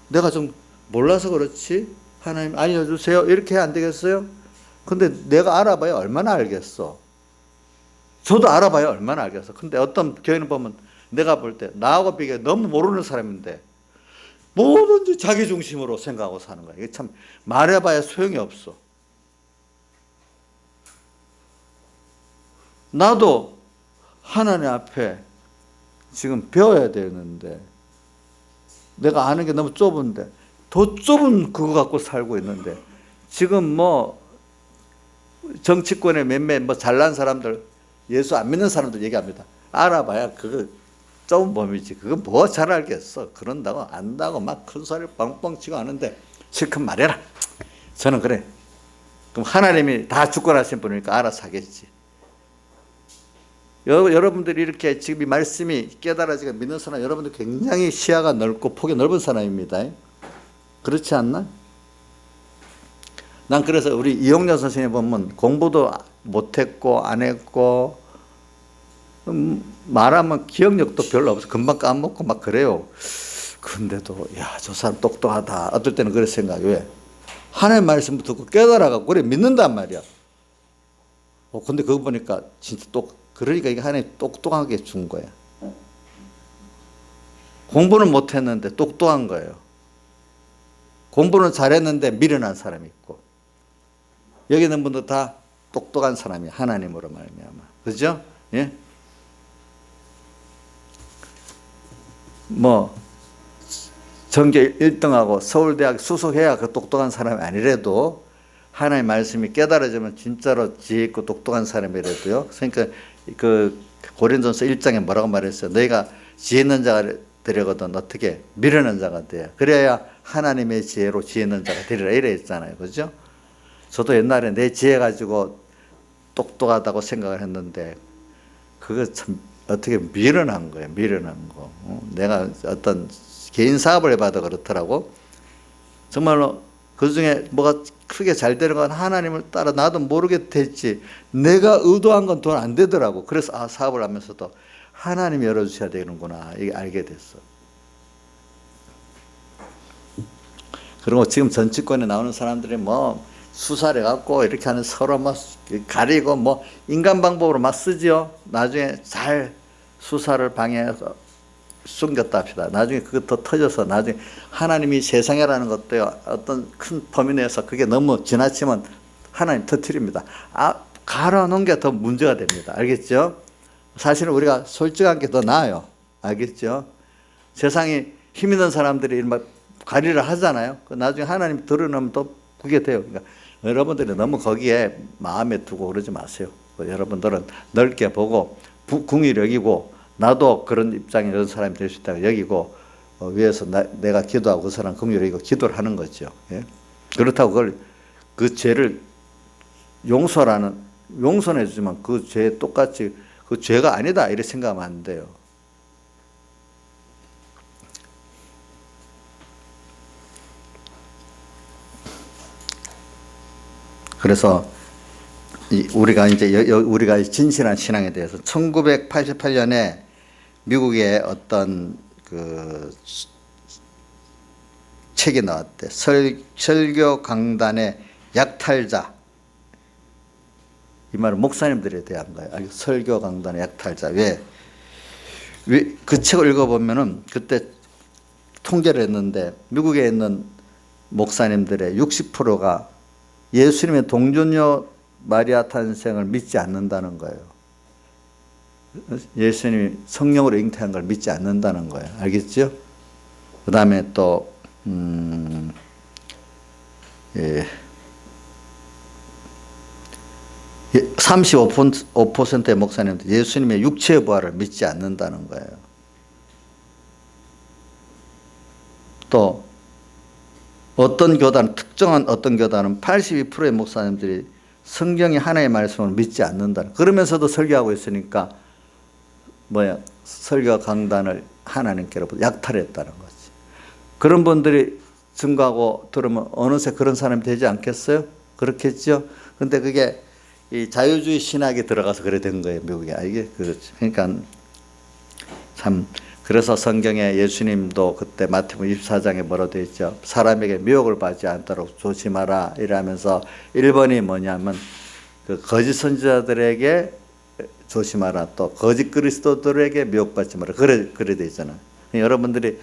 내가 좀 몰라서 그렇지 하나님 알려주세요 이렇게 안 되겠어요? 근데 내가 알아봐야 얼마나 알겠어. 저도 알아봐야 얼마나 알겠어. 근데 어떤 교회는 보면 내가 볼 때 나하고 비교해 너무 모르는 사람인데 뭐든지 자기 중심으로 생각하고 사는 거야. 이게 참 말해봐야 소용이 없어. 나도 하나님 앞에 지금 배워야 되는데 내가 아는 게 너무 좁은데, 더 좁은 그거 갖고 살고 있는데, 지금 뭐 정치권에 몇몇 뭐 잘난 사람들, 예수 안 믿는 사람들 얘기합니다. 알아봐야 그거 좁은 범위지. 그거 뭐 잘 알겠어. 그런다고 안다고 막 큰 소리를 뻥뻥 치고 하는데 실컷 말해라. 저는 그래. 그럼 하나님이 다 주권하신 분이니까 알아서 하겠지. 여러분들이 이렇게 지금 이 말씀이 깨달아지고 믿는 사람, 여러분들 굉장히 시야가 넓고 폭이 넓은 사람입니다. 그렇지 않나? 난 그래서 우리 이용렬 선생님 보면 공부도 못했고 안 했고 말하면 기억력도 별로 없어. 금방 까먹고 막 그래요. 그런데도 야, 저 사람 똑똑하다. 어떨 때는 그렇게 생각해. 왜? 하나님의 말씀 듣고 깨달아가고 그래 믿는단 말이야. 근데 그거 보니까 진짜 그러니까 이게 하나님 똑똑하게 준 거야. 공부는 못했는데 똑똑한 거예요. 공부는 잘했는데 미련한 사람이 있고, 여기 있는 분도 다 똑똑한 사람이 하나님으로 말미암아. 그죠? 예? 뭐 전교 1등하고 서울대학 수석해야 그 똑똑한 사람이 아니래도 하나님의 말씀이 깨달아지면 진짜로 지혜 있고 똑똑한 사람이라도요. 그러니까 그 고린도전서 1장에 뭐라고 말했어요? 너희가 지혜 있는 자가 되려거든 어떻게 미련한 자가 돼야 그래야 하나님의 지혜로 지혜 있는 자가 되리라 이래 있잖아요. 그죠? 저도 옛날에 내 지혜 가지고 똑똑하다고 생각을 했는데 그거 참 어떻게 미련한 거예요. 미련한 거. 내가 어떤 개인 사업을 해봐도 그렇더라고. 정말로 그중에 뭐가 크게 잘 되는 건 하나님을 따라 나도 모르게 됐지 내가 의도한 건 돈 안 되더라고. 그래서 사업을 하면서도 하나님이 열어주셔야 되는구나 이게 알게 됐어. 그리고 지금 정치권에 나오는 사람들이 뭐 수사를 해갖고 이렇게 하는 서로 뭐 가리고 뭐 인간 방법으로 막 쓰지요. 나중에 잘 수사를 방해해서 숨겼다 합시다. 나중에 그것도 터져서 나중에 하나님이 세상이라는 것도요. 어떤 큰 범위 내에서 그게 너무 지나치면 하나님 터뜨립니다. 갈아놓은 게 더 문제가 됩니다. 알겠죠? 사실은 우리가 솔직한 게 더 나아요. 알겠죠? 세상에 힘 있는 사람들이 막 가리를 하잖아요. 나중에 하나님 드러나면 또 그게 돼요. 그러니까 여러분들이 너무 거기에 마음에 두고 그러지 마세요. 여러분들은 넓게 보고 궁히 여기고 나도 그런 입장에 이런 사람이 될 수 있다고 여기고 위에서 내가 기도하고 그 사람 긍휼히 여기고 기도를 하는 거죠. 예? 그렇다고 그걸 그 죄를 용서해 주지만 그 죄 똑같이 그 죄가 아니다 이렇게 생각하면 안 돼요. 그래서 우리가 진실한 신앙에 대해서 1988년에 미국의 어떤 그 책이 나왔대. 설교 강단의 약탈자. 이 말은 목사님들에 대한 거예요. 설교 강단의 약탈자. 왜 그 책을 읽어보면은 그때 통계를 했는데 미국에 있는 목사님들의 60%가 예수님의 동정녀 마리아 탄생을 믿지 않는다는 거예요. 예수님이 성령으로 잉태한 걸 믿지 않는다는 거예요. 알겠죠? 그 다음에 또 35%의 목사님들 예수님의 육체의 부활을 믿지 않는다는 거예요. 또 어떤 교단, 특정한 어떤 교단은 82%의 목사님들이 성경이 하나의 말씀을 믿지 않는다. 그러면서도 설교하고 있으니까 설교 강단을 하나님께로부터 약탈했다는 거지. 그런 분들이 증거하고 들으면 어느새 그런 사람이 되지 않겠어요? 그렇겠죠? 근데 그게 이 자유주의 신학에 들어가서 그래 된 거예요, 미국에. 이게 그렇죠. 그러니까 참 그래서 성경에 예수님도 그때 마태복음 24장에 뭐라고 되어 있죠? 사람에게 미혹을 받지 않도록 조심하라 이러면서 1번이 뭐냐면 그 거짓 선지자들에게 조심하라, 또 거짓 그리스도들에게 미혹받지 마라. 그래 되어 있잖아요. 여러분들이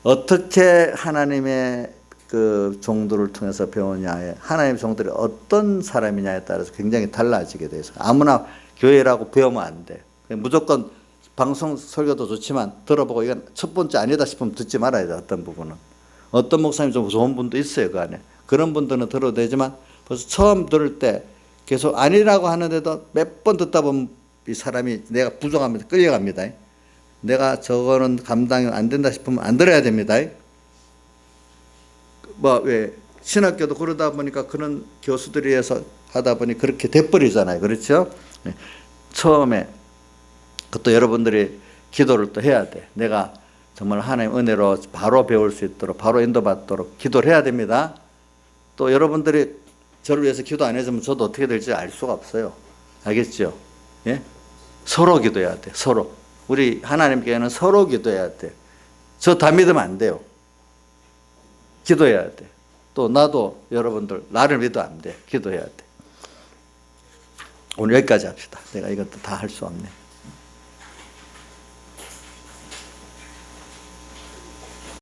어떻게 하나님의 그 종들을 통해서 배우냐에 하나님의 종들이 어떤 사람이냐에 따라서 굉장히 달라지게 돼 있어요. 아무나 교회라고 배우면 안 돼. 무조건 방송 설교도 좋지만 들어보고 이건 첫 번째 아니다 싶으면 듣지 말아야 돼. 어떤 부분은. 어떤 목사님 좀 좋은 분도 있어요. 그 안에. 그런 분들은 들어도 되지만 벌써 처음 들을 때 계속 아니라고 하는데도 몇 번 듣다 보면 이 사람이 내가 부족합니다. 끌려갑니다. 내가 저거는 감당이 안 된다 싶으면 안 들어야 됩니다. 왜 신학교도 그러다 보니까 그런 교수들이 해서 하다 보니 그렇게 돼버리잖아요. 그렇죠? 처음에 그것도 여러분들이 기도를 또 해야 돼. 내가 정말 하나님 은혜로 바로 배울 수 있도록 바로 인도받도록 기도를 해야 됩니다. 또 여러분들이 저를 위해서 기도 안 해주면 저도 어떻게 될지 알 수가 없어요. 알겠죠? 예? 서로 기도해야 돼. 서로. 우리 하나님께는 서로 기도해야 돼. 저 다 믿으면 안 돼요. 기도해야 돼. 또 나도 여러분들 나를 믿으면 안 돼. 기도해야 돼. 오늘 여기까지 합시다. 내가 이것도 다 할 수 없네.